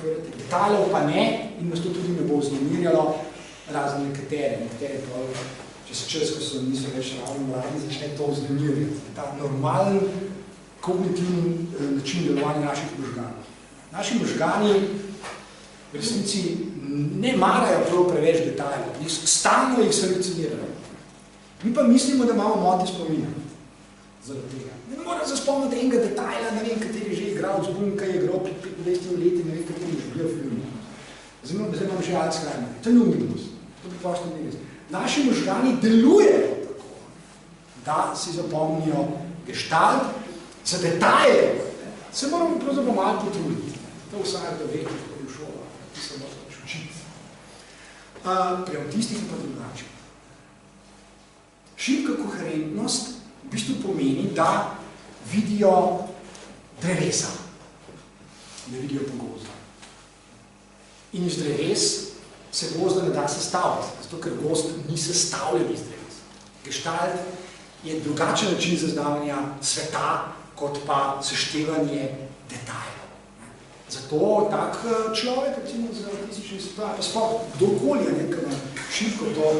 Detajlov pa ne in vas to tudi ne bo vznemirjalo, razen nekatere pa, če se čez, ko so niso več ravno mladi, začne to vznemirjati. Ta normalen kognitivni način delovanja naših možganov. Naši možgani v resnici ne marajo prav preveč detajlov, stalno jih selekcionirajo. Mi pa mislimo, da imamo motnje spomina zaradi tega. Ne moram se spomniti enega detajla, ne vem, kateri že igral z Bunka, je igral 25 leti, ne vem, kateri že bil film. Zdaj imam že Alzheimer. To je neumnost. To bi prosto ne res. Naši možgani delujejo tako, da si zapomnijo geštalt, za detajle se moramo pravzaprav malo potruditi. To vsaj da ve, ko je v šolo, ki se moramo učiti. Pri avtistih pa drugače. Šibka koherentnost v bistvu pomeni, da vidijo drevesa, ne vidijo pa gozda. In iz dreves se gozda ne da sestaviti, zato ker gozd ni sestavljen iz dreves. Geštalt je drugačen način zaznavanja sveta, kot pa seštevanje detajlov. Zato tak človek, recimo za autistični situacijo, pa sploh kdorkoli je nekaj šibko to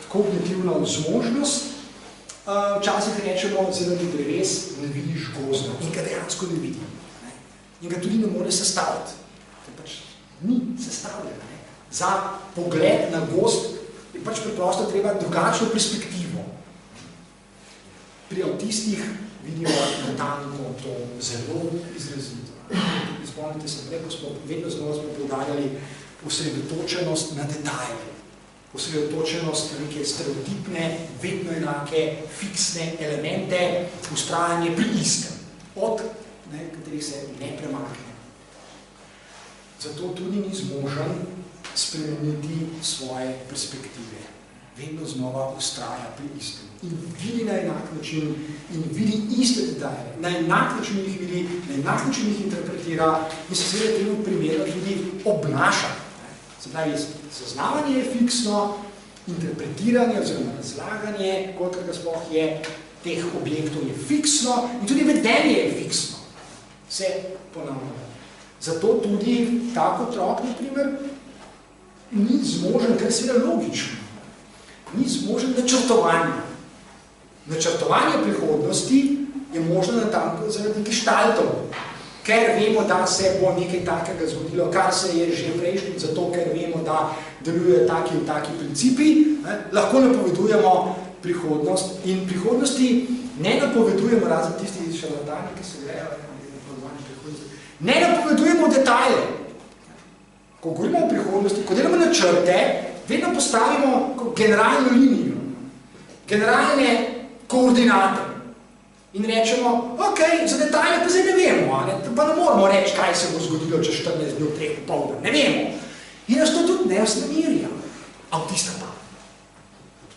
kognitivno zmožnost, včasih rečemo, zaradi dreves ne vidiš gozda in ga dejansko ne vidi. In ga tudi ne more sestaviti. To pač ni sestavljeno. Za pogled na gozd je pač preprosto treba drugačno perspektivo. Pri avtistih vidijo natanko to zelo izrazito. Spomnite se, prej, ko smo vedno znova poudarjali osredotočenost na detajle. Osredotočenost na neke stereotipne, vedno enake, fiksne elemente, vztrajanje pri istem, od katerih se ne premakne. Zato tudi ni zmožen spremeniti svoje perspektive. Vedno znova vztraja pri istem. In vidi na enak način, in vidi iste detajle. Na enak način jih vidi, na enak način jih interpretira in se seveda temu primerno tudi obnaša. Se pravi, zaznavanje je fiksno, interpretiranje oziroma razlaganje, kolikor ga sploh je, teh objektov je fiksno in tudi vedenje je fiksno. Vse ponavlja. Zato tudi tak otrok, na primer, ni zmožen, kar je seveda logično, ni zmožen načrtovanja. Načrtovanje prihodnosti je možno natanko zaradi geštaltov, ker vemo, da se bo nekaj takega zgodilo, kar se je že prejšnji, zato ker vemo, da delujejo taki in taki principi, lahko napovedujemo prihodnost in prihodnosti ne napovedujemo, razen tisti šarlatani, ki se grejo, ne napovedujemo detajle. Ko govorimo o prihodnosti, ko delamo načrte, vedno postavimo generalno linijo, generalne koordinate in rečemo, ok, za detajle pa zdaj ne vemo, pa ne moramo reči, kaj se bo zgodilo čez 14 dni v 3 popoldne, ne vemo. In nas to tudi ne vznemirja. Avtista pa.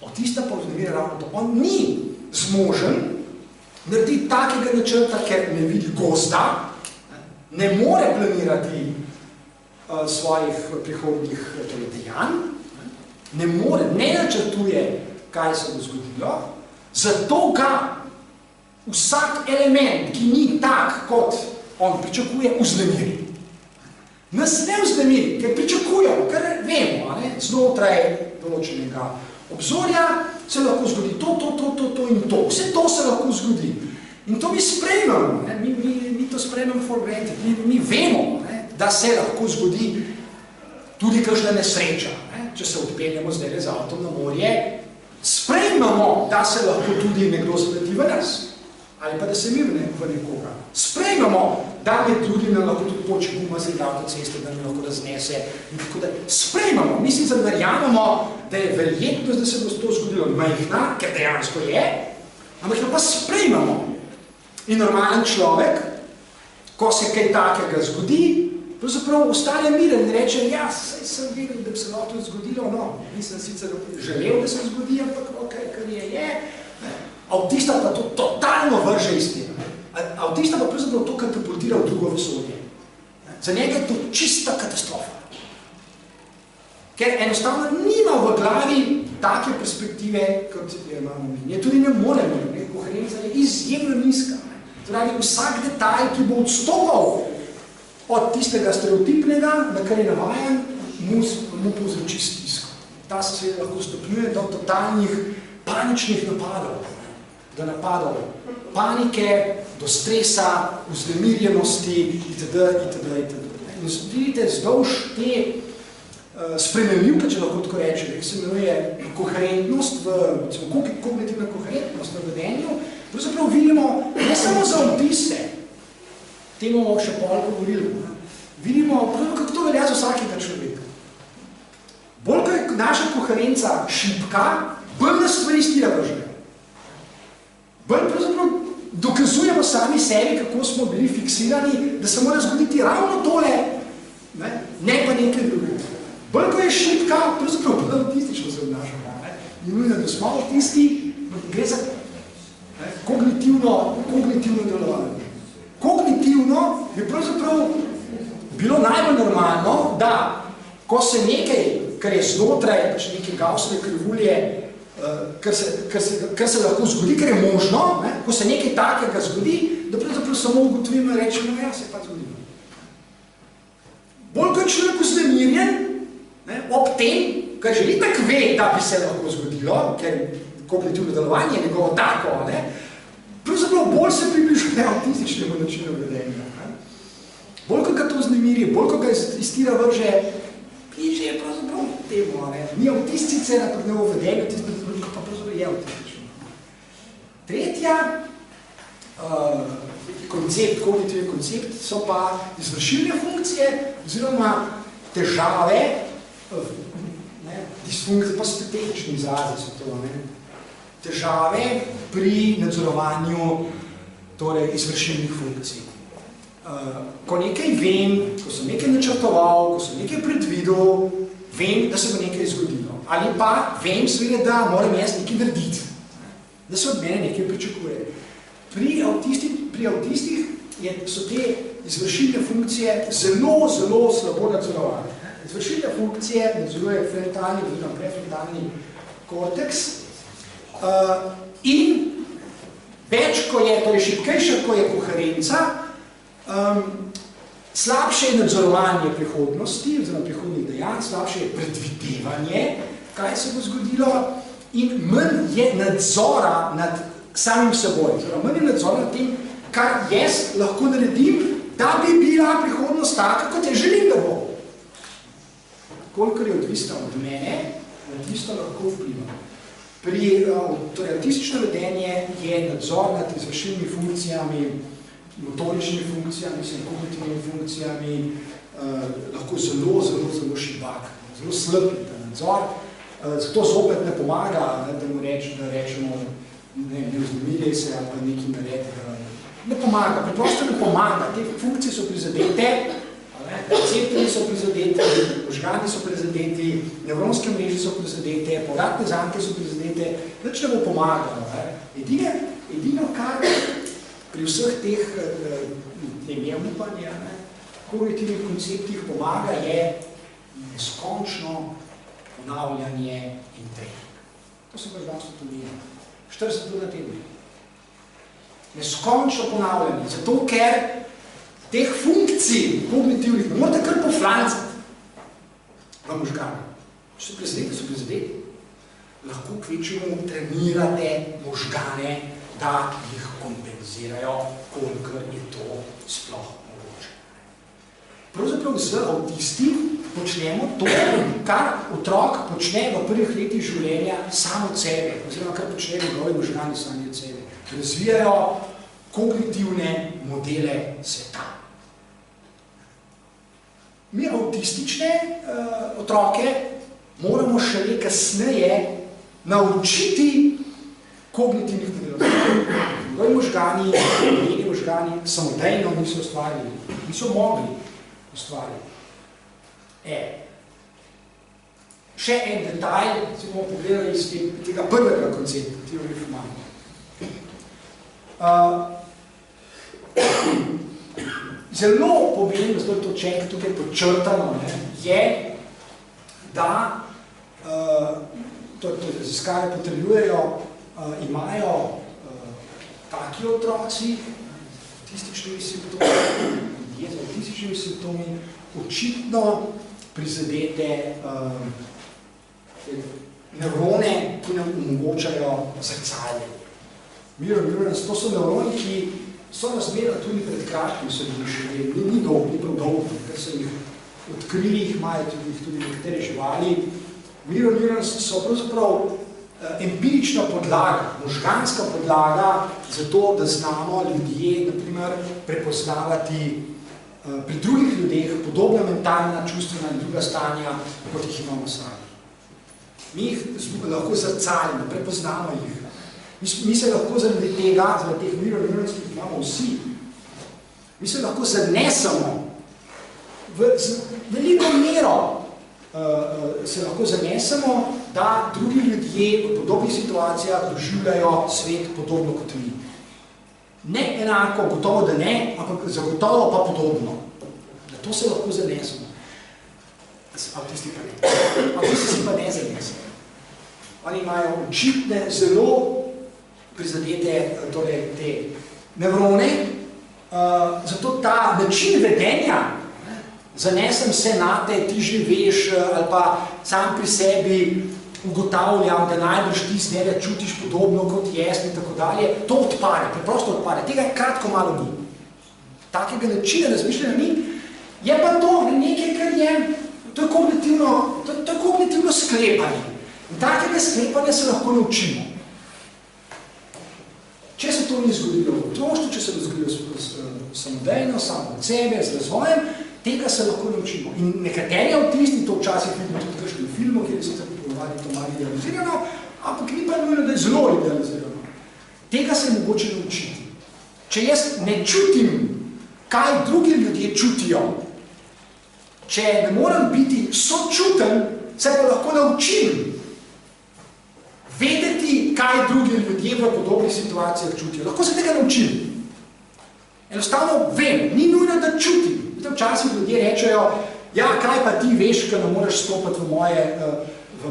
Avtista pa vznemirja ravno to. On ni zmožen narediti takega načrta, ker ne vidi gozda, ne more planirati svojih prihodnjih dejanj, ne načrtuje, kaj se bo zgodilo, zato ga vsak element, ki ni tak, kot on pričakuje, vznemiri. Nas ne vznemiri, ker pričakujemo, ker vemo, znotraj določenega obzorja se lahko zgodi to in to. Vse to se lahko zgodi. In to mi sprejmemo, mi to sprejmemo for granted, mi vemo, da se lahko zgodi tudi kakšna nesreča. Če se odpeljemo zdaj z avtom na morje, sprejmemo, da se lahko tudi nekdo zaleti v nas. Ali pa da se mi v nekoga. Sprejmemo, da med ljudmi lahko tudi poče guma z avtoceste, da mi lahko raznese. Sprejmemo, mi si verjamemo, da je verjetnost, da se bo to zgodilo majhna, ker dejansko je, ampak pa sprejmemo. In normalen človek, ko se kaj takega zgodi, pravzaprav ostane miren in reče, ja, sem vedel, da bi se lahko zgodilo, no, nisem sicer želel, da se zgodi, ampak ok, kar je. Avtista pa to totalno vrže iz tega. Avtista pa pravzaprav to katapultira v drugo vesolje. Za njega je to čista katastrofa. Ker enostavno nima v glavi take perspektive, kot je imamo mi. Tudi ne moremo, koherenca je izjemno nizka. Torej, vsak detalj, ki bo odstopal od tistega stereotipnega, na kar je navajen, mu povzroči stisko. Ta se seveda lahko stopnjuje do totalnih paničnih napadov, do napadov panike, do stresa, vznemirjenosti itd. In vidite, zdolž te spremenljivke, če lahko tako rečem, ki se imenuje koherentnost, kognitivna koherentnost v vedenju, pravzaprav vidimo ne samo za avtiste, temu bomo še pol govorili, vidimo, kako to velja za vsakega človeka. Bolj, ko je naša koherenca šibka, bolj nas stvari stira vržejo. Bolj pravzaprav dokazujemo sami sebi, kako smo bili fiksirani, da se mora zgoditi ravno tole, ne pa nekaj drugega. Bolj, ko je šibka, pravzaprav bolj avtistično se obnašamo. In nujno, da smo avtisti, gre za kognitivno delovanje. Kognitivno je pravzaprav bilo najbolj normalno, da ko se nekaj, kar je znotraj neke Gaussove krivulje, kar se lahko zgodi, kar je možno, ko se nekaj takega zgodi, da pravzaprav samo ugotovimo in rečemo, ja, se je pa zgodilo. Bolj, ko je človek vznemirjen, ob tem, kar že itak ve, da bi se lahko zgodilo, ker kognitivno delovanje je njegovo tako, pravzaprav bolj se približuje avtističnemu načinu vedenja. Bolj, ko ga to vznemiri, bolj, ko ga iztira vrže, bliže je pravzaprav temu. Ni avtistice na prednevo vedenju, ko pa pravzaprav je avtistično. Tretja koncept, kognitivni koncept, so pa izvršilne funkcije oziroma težave, disfunkcije, pa so tehnični izrazi so to, težave pri nadzorovanju izvršilnih funkcij. Ko nekaj vem, ko sem nekaj načrtoval, ko sem nekaj predvidel, vem, da se bo nekaj zgodilo. Ali pa vem, seveda, da moram jaz nekaj narediti, da se od mene nekaj pričakuje. Pri avtistih so te izvršilne funkcije zelo slabo nadzorovane. Izvršilne funkcije nadzoruje frontalni oziroma prefrontalni korteks in več, ko je, torej šibkejša, ko je koherenca, slabše je nadzorovanje prihodnosti, oziroma prihodnih dejanj, slabše je predvidevanje, kaj se bo zgodilo, in manj je nadzora nad samim seboj, oziroma manj je nadzora nad tem, kar jaz lahko naredim, da bi bila prihodnost taka, kot je želim, da bo. Kolikor je odvisno od mene, na tisto lahko vpliva. Avtistično vedenje je nadzor nad izvršilnimi funkcijami, motoričnimi funkcijami, kognitivnimi funkcijami, lahko zelo šibak, zelo slab ta nadzor. Zato zopet ne pomaga, da mu rečemo, ne vznemirjaj se ali pa nekaj naredi. Ne pomaga, preprosto ne pomaga. Te funkcije so prizadete, receptorji so prizadeti, možgani so prizadeti, nevronske mreže so prizadete, povratne zanke so prizadete, nič ne bo pomagalo. Edino, kar pri vseh teh upanja, kognitivnih konceptih pomaga, je neskončno ponavljanje in trening. To se pač danes tudi 40 ur na teden. Neskončno ponavljanje, zato ker teh funkcij kognitivnih ne morate kar poflancati v možganu. Če so prizadeti, lahko kvečemu trenirate možgane, da jih kompenzirajo, kolikor je to sploh mogoče. Pravzaprav z avtisti počnemo to, kar otrok počne v prvih letih življenja samo od sebe, oziroma kar počne njegovi možgani sami od sebe. Razvijajo kognitivne modele sveta. Mi avtistične otroke moramo šele kasneje naučiti kognitivnih modelov. Njegovi možgani, njeni možgani samodejno niso ustvarili, niso mogli ustvariti. Še en detalj, si bomo pogledali iz tega prvega koncepta, teorije Frommana. Zelo pomembno, zdaj to ček tukaj podčrtano, je, da to raziskave potrjujejo, imajo taki otroci, autističnimi simptomi, ljudje z autističnimi simptomi, očitno prizadete nevrone, ki nam omogočajo zrcaljenje. To so nevroni, ki so razmerno tudi pred kratkim, so bili še ni dolgo, ni prav dolgo, ker so jih odkrili, jih imajo tudi nekatere živali. Mirror neurons so pravzaprav empirična podlaga, možganska podlaga za to, da znamo ljudje, naprimer, prepoznavati pri drugih ljudeh podobna mentalna, čustvena in druga stanja, kot jih imamo sami. Mi jih lahko zrcalimo, prepoznamo jih. Mi se lahko zaradi tega, zaradi teh mirror neurons, ki jih imamo vsi, mi se lahko zanesemo v veliko mero, se lahko zanesemo, da drugi ljudje v podobnih situacijah doživljajo svet podobno kot mi. Ne enako, gotovo da ne, ampak zagotovo pa podobno. Na to se lahko zanesemo. Avtisti pa ne. Avtisti si pa ne zanesemo. Oni imajo očitne, zelo prizadete te nevrone, zato ta način vedenja, zanesem se na te, ti že veš, ali pa sam pri sebi ugotavljam, da najbrž ti z njega čutiš podobno kot jaz in tako dalje, to odpade, preprosto odpade. Tega kratko malo ni. Takega načina razmišljanja ni. Je pa to nekaj, kar je, to je kognitivno sklepanje. In takega sklepanja se lahko naučimo. Če se to ni zgodilo v otroštvu, če se to zgodilo samodejno, samo od sebe, z razvojem, tega se lahko naučimo. In nekateri avtisti, to včasih vidimo tudi kakšni filmu, kjer se ponovadi to malo idealizirano, ampak ni pa nujno, da je zelo idealizirano. Tega se je mogoče naučiti. Če jaz ne čutim, kaj drugi ljudje čutijo, če ne moram biti sočuten, se pa lahko naučim vedeti, kaj drugi ljudje v podobnih situacijah čutijo. Lahko se tega naučim. Enostavno vem, ni nujno, da čutim. Včasih ljudje rečejo, ja, kaj pa ti veš, ker ne moreš stopiti v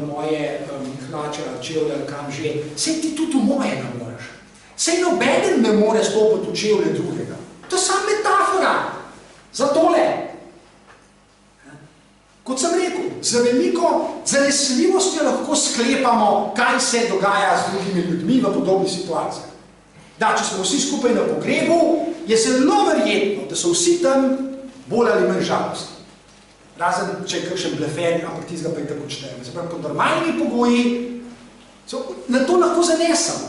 moje hlače, čevlje, kam že. Sej ti tudi v moje ne moreš. Sej nobeden ne more stopiti v čevlje drugega. To je samo metafora za tole. Kot sem rekel, za veliko zanesljivostjo lahko sklepamo, kaj se dogaja z drugimi ljudmi v podobnih situacijah. Da, če smo vsi skupaj na pogrebu, je zelo verjetno, da so vsi tam bolj ali manj žalosti. Razen, če je kakšen blefer, ampak tizga pa je tako čtejemo. Se pravi, pod normalnimi pogoji, na to lahko zanesamo.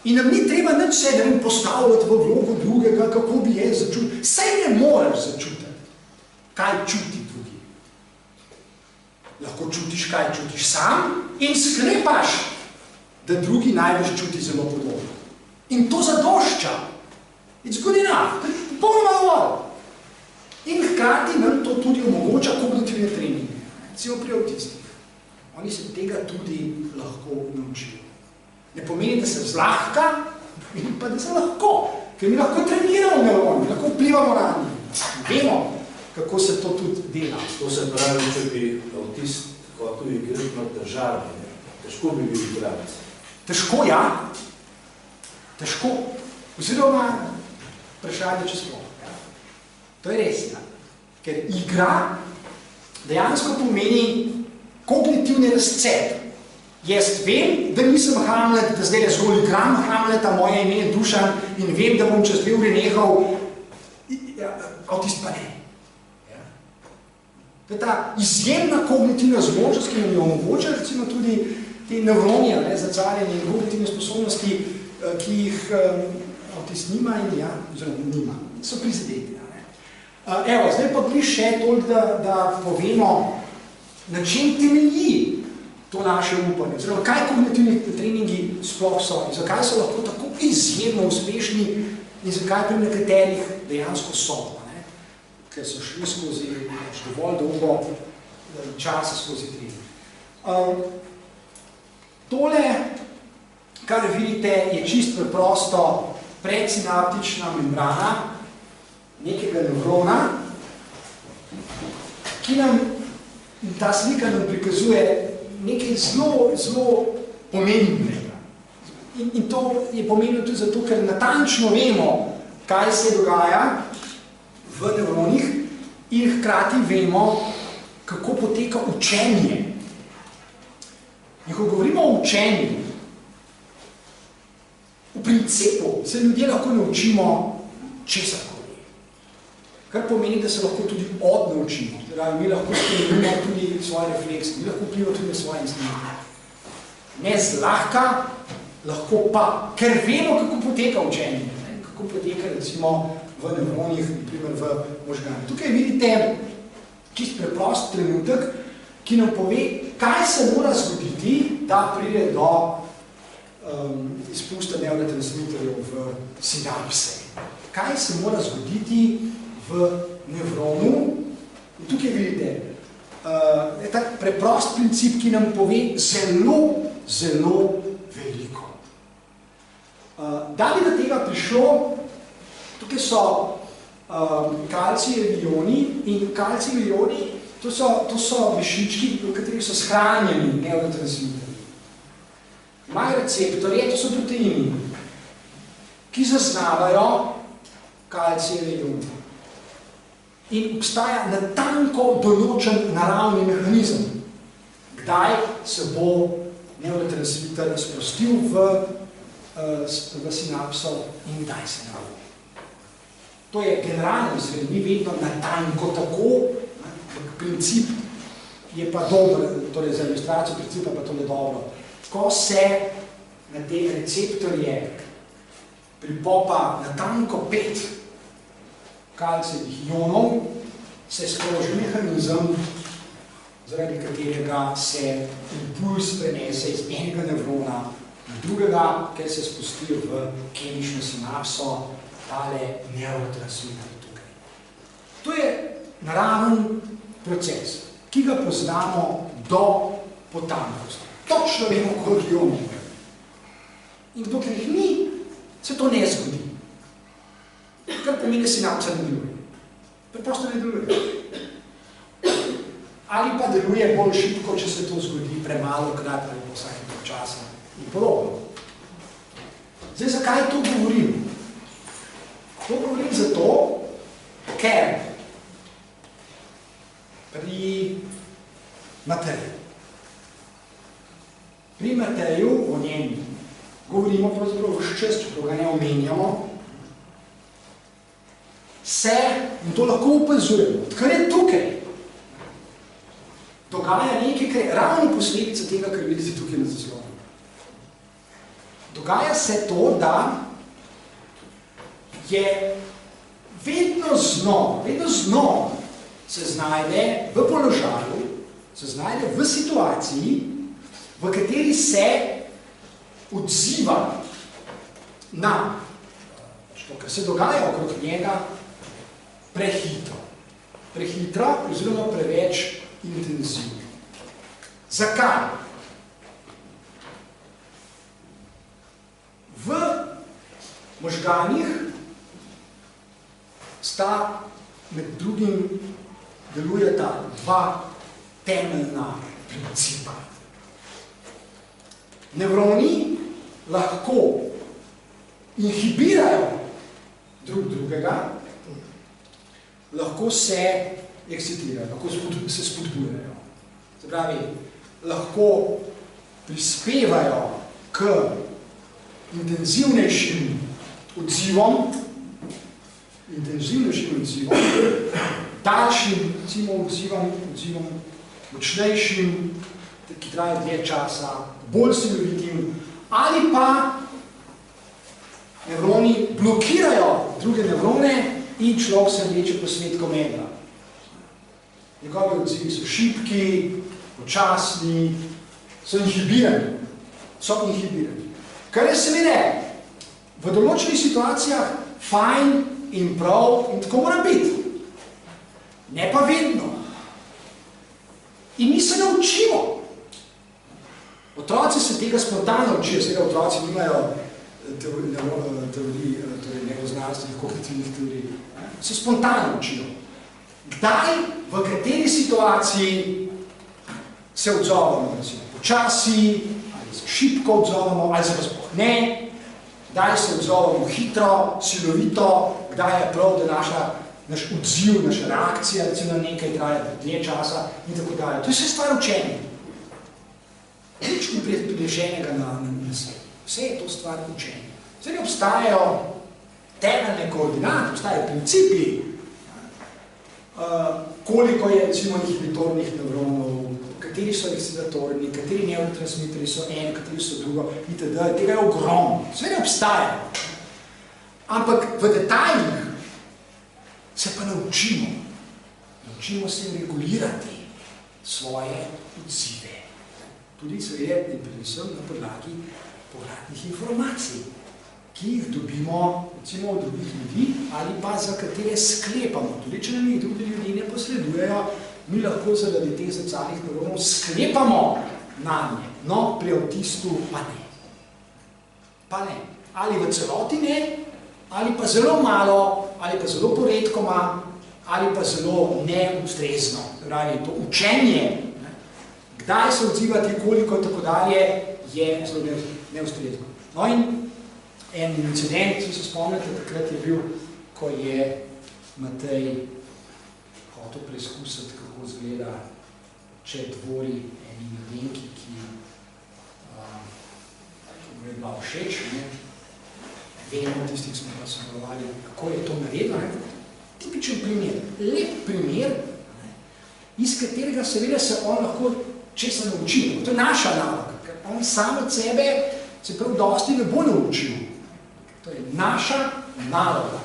In nam ni treba nič se, da bi postavljati v vlogo drugega, kako bi jaz začutil. Saj ne moreš začutiti, kaj čuti drugi. Lahko čutiš, kaj čutiš sam in sklepaš, da drugi največ čuti zelo podobno. In to zadošča. It's good enough. Popolnoma dovolj. In hkrati nam to tudi omogoča kognitivne treninge. Recimo pri avtistih. Oni se tega tudi lahko naučijo. Ne pomeni, da se zlahka, pomeni pa, da se lahko. Ker mi lahko treniramo neuroni, lahko vplivamo na njih. Vemo, kako se to tudi dela. To se pravi, če bi avtist hotel igrati na državi, težko bi bil igrati. Težko, ja. Težko. Oziroma, vprašanje čez to. Ja. To je res, ja. Ker igra dejansko pomeni kognitivni razcep. Jaz vem, da nisem Hamlet, da zdaj zgolj igram Hamleta, moje ime je Dušan in vem, da bom čez 2 ure nehal, avtist pa ne. Ja. To je ta izjemna kognitivna zmožnost, ki nam jo omogoča, recimo tudi te nevronije, zacarjanje in kognitivne sposobnosti, ki jih avtist nima in ja, oziroma nima, so prizadeti. Evo, zdaj pa bi še toliko, da povemo, na čem temelji to naše upanje, oziroma kaj kognitivni treningi sploh so in zakaj so lahko tako izjemno uspešni in zakaj pri nekaterih dejansko so, ne? Ker so šli skozi dovolj dolgo časa skozi trening. Tole, kar vidite, je čisto preprosto predsinaptična membrana nekega nevrona, ki nam, ta slika nam prikazuje nekaj zelo, zelo pomembnega. In to je pomembno tudi zato, ker natančno vemo, kaj se dogaja v nevronih in hkrati vemo, kako poteka učenje. In ko govorimo o učenju, v principu se ljudje lahko naučimo česarkoli. Kar pomeni, da se lahko tudi odnaučimo. Mi lahko spremenimo tudi svoje reflekse, mi lahko vplivamo tudi na svoje instinkte. Ne zlahka, lahko pa, ker vemo, kako poteka učenje, kako poteka recimo v nevronih, naprimer v možganih. Tukaj vidite čist preprost trenutek, ki nam pove, kaj se mora zgoditi, da pride do izpusta nevrotransmiterjev v sinapse. Kaj se mora zgoditi v nevronu. In tukaj vidite, je tak preprost princip, ki nam pove zelo, zelo veliko. Da bi do tega prišlo, tukaj so kalcijevi ioni in kalcijevi ioni, to so vešički, v katerih so shranjeni nevrotransmiterji. Imajo receptorje, to so proteini, ki zaznavajo kalcijeve ioni. In obstaja natanko določen naravni mehanizem, kdaj se bo nevrotransmiter sprostil v sinapso in kdaj se ne bo. To je generalno, ni vedno natanko tako, princip je pa dober, torej za ilustracijo principa pa to ne dobro. Ko se na te receptorje pripopa natanko 5 kalcijevih ionov, se sproži mehanizem, zaradi katerega se impuls prenese iz enega nevrona na drugega, ker se spusti v kemično sinapso tale nevrotransmiter tukaj. To je naraven proces, ki ga poznamo do potankosti. Točno vemo, koliko ionov. In dokler jih ni, se to ne zgodi. Kar pomeni, sinapsa ne deluje. Preprosto ne deluje. Ali pa deluje bolj šibko, če se to zgodi premalo krat ali po vsakega časa in podobno. Zdaj, zakaj to govorim? To govorim zato, ker pri Mateju, o njem govorimo pravzaprav vse čas, čeprav ga ne omenjamo, se, in to lahko opazujemo, odkar je tukaj, dogaja nekaj, kar je ravno posledica tega, kar vidite tukaj na zaslonu. Dogaja se to, da je vedno znova se znajde v položaju, se znajde v situaciji, v kateri se odziva na to, kar se dogaja okrog njega, prehitro oziroma preveč intenzivno. Zakaj? V možganih sta med drugim delujeta dva temeljna principa. Nevroni lahko inhibirajo drug drugega, lahko se ekscitirajo, lahko se spodbujajo. Se pravi, lahko prispevajo k intenzivnejšim odzivom, daljšim odzivom, močnejšim, ki traje dlje časa, bolj silovitim, ali pa nevroni blokirajo druge nevrone in človek se vleče po svet ko medla. Njegovi odzivi so šibki, počasni, so inhibirani. Kar je seveda v določenih situacijah fajn in prav in tako mora biti. Ne pa vedno. In mi se naučimo. Otroci se tega spontano učijo, seveda otroci nimajo teorij, torej nekoznanstvenih, kognitivnih teorij. Se spontano učijo. Kdaj, v kateri situaciji se odzovamo, recimo počasi, ali se šibko odzovamo, ali se pa sploh ne, kdaj se odzovamo hitro, silovito, kdaj je prav, da naš odziv, naša reakcija, recimo na nekaj traja dlje časa in tako dalje. To je vse stvar učenja. Nič ni prileženega na svet. Vse je to stvar učenja. Zdaj obstajajo temeljne koordinate, obstajajo principi, koliko je recimo inhibitornih nevronov, kateri so ekscitatorni, kateri neurotransmiteri so en, kateri so drugo, itd. Tega je ogromno. Sve obstajajo. Ampak v detaljih se pa naučimo. Naučimo se regulirati svoje odzive. Tudi seveda in predvsem na podlagi povratnih informacij, ki jih dobimo recimo od drugih ljudi ali pa za katere sklepamo. Tudi če nam jih drugi ljudje ne posredujejo, mi lahko zaradi teh zrcalnih nevronov sklepamo na nje. No, pri avtistu pa ne. Pa ne. Ali v celoti ne, ali pa zelo malo, ali pa zelo poredkoma, ali pa zelo neustrezno. Pravi, to učenje, kdaj se odzivati, koliko in tako dalje, je zelo neustrezno. No in en incident, če se spomnite, takrat je bil, ko je Matej hotel preizkusiti, kako izgleda, če dvori eni mladenki, ki mu je bila všeč, vemo, tisti, ki smo pa sodelovali, kako je to naredilo. Tipičen primer, lep primer, iz katerega seveda se on lahko česa naučil. To je naša naloga, ker on sam od sebe se prav dosti ne bo naučil. To je naša naloga,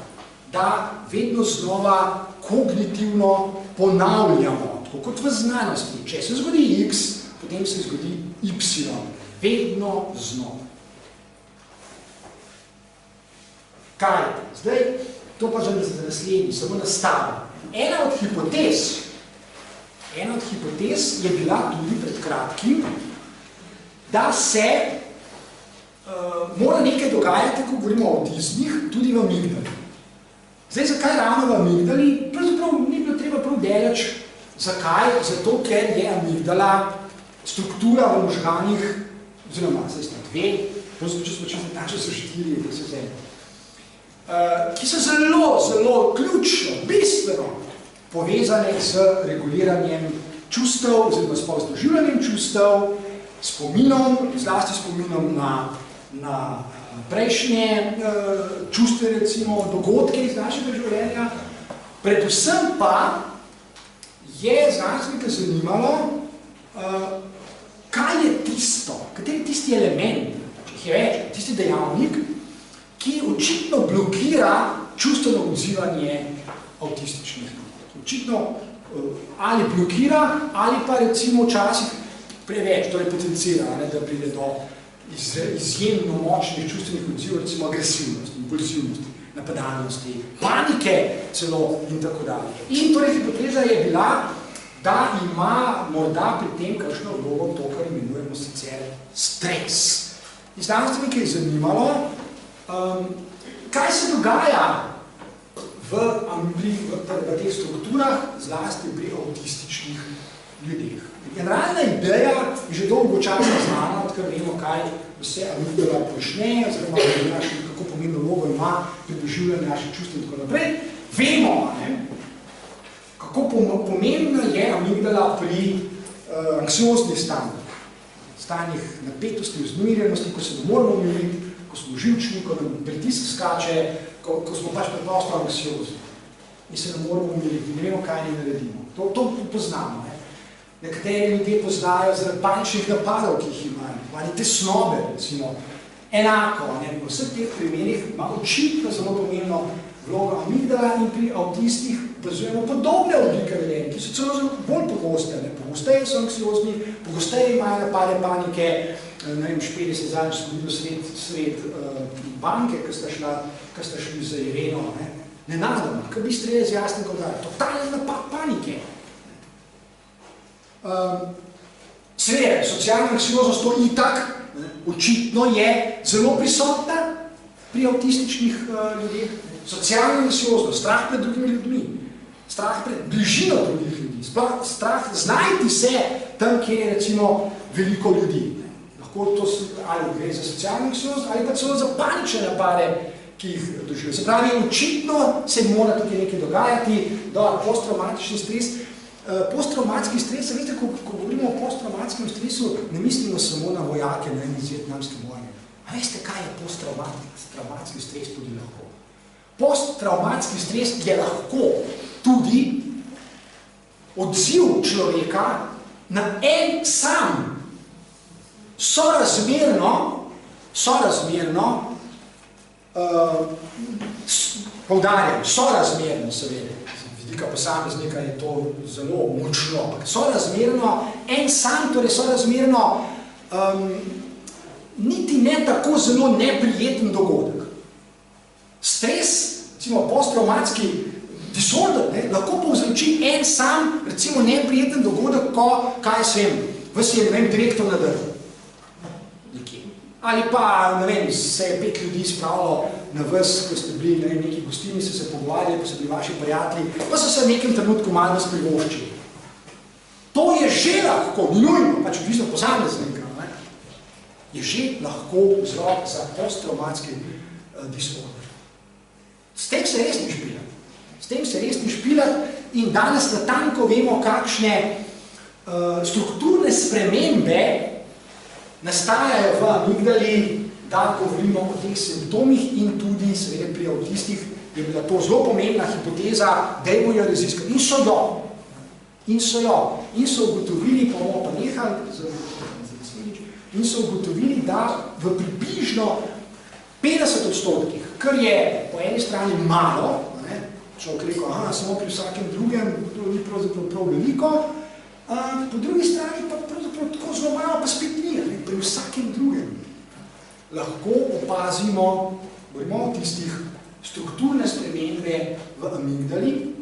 da vedno znova kognitivno ponavljamo, tako kot v znanosti. Če se zgodi X, potem se zgodi Y. Vedno znova. Kaj? Zdaj, to pa že za naslednji, samo nastavljamo. Ena od hipotez je bila tudi pred kratkim, da se mora nekaj dogajati, ko govorimo o avtizmih, tudi v amigdali. Zdaj, zakaj ravno v amigdali? Pravzaprav ni bilo treba prav deleč. Zakaj? Zato, ker je amigdala struktura v možganih, oziroma, zdaj sta dve, pravzaprav, če smo čisto nače, so 4, da se vzem, ki so zelo ključno, bistveno povezane z reguliranjem čustev, oziroma s doživljanjem čustev, spominom, zlasti spominom na prejšnje čustve, recimo, dogodke iz našega življenja. Predvsem pa je znanstvenike zanimalo, kaj je tisto, kateri tisti element, če je več, tisti dejavnik, ki očitno blokira čustveno odzivanje avtističnih. Očitno ali blokira, ali pa recimo včasih preveč, torej potencira, da pride do izjemno močnih čustvenih odzivov, recimo agresivnosti, impulsivnosti, napadalnosti, panike celo in tako dalje. In torej hipoteza je bila, da ima morda pri tem kakšno vlogo to, kar imenujemo sicer stres. In znanstvenike je zanimalo, kaj se dogaja v teh strukturah, zlasti pri avtističnih ljudeh. Generalna ideja je že dolgo časa znana, odkar vemo, kaj vse amigdala počne, oziroma kako pomembno vlogo ima pri doživljanju naših čustv in tako naprej. Vemo, kako pomembna je amigdala pri anksioznih stanjih napetosti, vznemirjenosti, ko se ne moramo umiriti, ko smo živčni, ko nam pritisk skače, ko smo pač preprosto anksiozni in se ne moramo umiriti, ne vemo, kaj ne naredimo. To poznamo. Nekateri ljudje poznajo zaradi paničnih napadov, ki jih imajo, ali tesnobe, recimo. Enako, v vseh teh primerih ima očitno zelo pomembno vlogo amigdala in pri avtistih opazujemo podobne oblike vedenja, ki so celo bolj pogoste. Pogosteje so anksiozni, pogosteje imajo napade panike. Ne vem, Špeli se zadnjič zgodilo sred banke, ko sta šli za Ireno. Nenadoma, kar bi strelje z jasnega udarja. Totalen napad panike. Seveda, socialna anksioznost to itak očitno je zelo prisotna pri avtističnih ljudeh. Socialna anksioznost, strah pred drugimi ljudmi, strah pred bližino drugih ljudi, strah znajti se tam, kjer je recimo veliko ljudi. Lahko to ali gre za socialno anksioznost ali pa celo za panične napade, ki jih doživijo. Se pravi, očitno se mora tukaj nekaj dogajati, da posttraumatični stres. Posttraumatski stres, veste, ko govorimo o posttraumatskem stresu, ne mislimo samo na vojake iz vietnamske vojne. A veste, kaj je posttraumatski stres tudi lahko? Posttraumatski stres je lahko tudi odziv človeka na en sam poudarjam, sorazmerno seveda. Vidika posameznika je to zelo močno, ampak sorazmerno, en sam, torej sorazmerno, niti ne tako zelo neprijeten dogodek. Stres, recimo posttraumatski disorder, lahko povzroči en sam, recimo neprijeten dogodek, ko, kaj svem, vas je, ne vem, direktor na drvu. Ali pa, ne vem, se je 5 ljudi spravilo na vas, ko ste bili na neki gostini, so se pogovarjali, ko so bili vaši prijatelji, pa so se v nekem trenutku malo nas privoščili. To je že lahko, nujno, pač odvisno posameznika, je že lahko vzrok za posttraumatski disorder. S tem se res ni špilati in danes natanko vemo, kakšne strukturne spremembe nastajajo v amigdali, da govorimo o teh simptomih in tudi seveda pri avtistih je bila to zelo pomembna hipoteza, da je bojo raziskali. In so ugotovili, pa bomo pa nehali, in so ugotovili, da v približno 50%, kar je po eni strani malo, človek rekel, samo pri vsakem drugem, to ni pravzaprav prav veliko, po drugi strani pa pravzaprav tako zelo malo, pa spet ni, pri vsakem drugem. Lahko opazimo, govorimo o tistih strukturne spremembe v amigdali,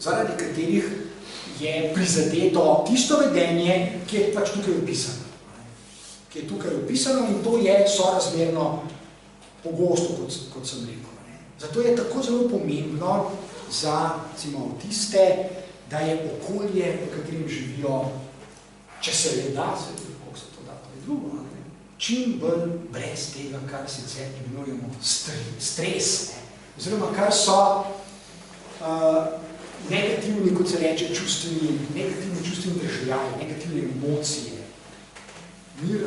zaradi katerih je prizadeto tisto vedenje, ki je pač tukaj opisano. In to je sorazmerno pogosto, kot sem rekel. Zato je tako zelo pomembno za, recimo, avtiste, da je okolje, v katerem živijo, če se le da, kako se to da, to je drugo, čim bolj brez tega, kar sicer imenujemo stres, oziroma kar so negativni, kot se reče, negativni čustveni državi, negativne emocije,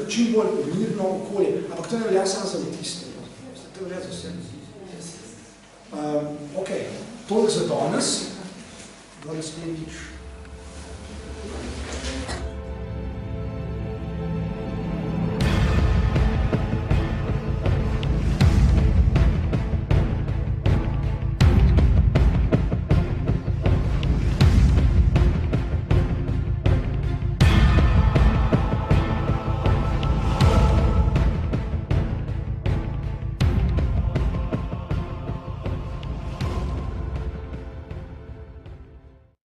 čim bolj mirno okolje, ampak to ne velja samo za avtiste, to velja za vse. Ok, toliko za danes, do naslednjič.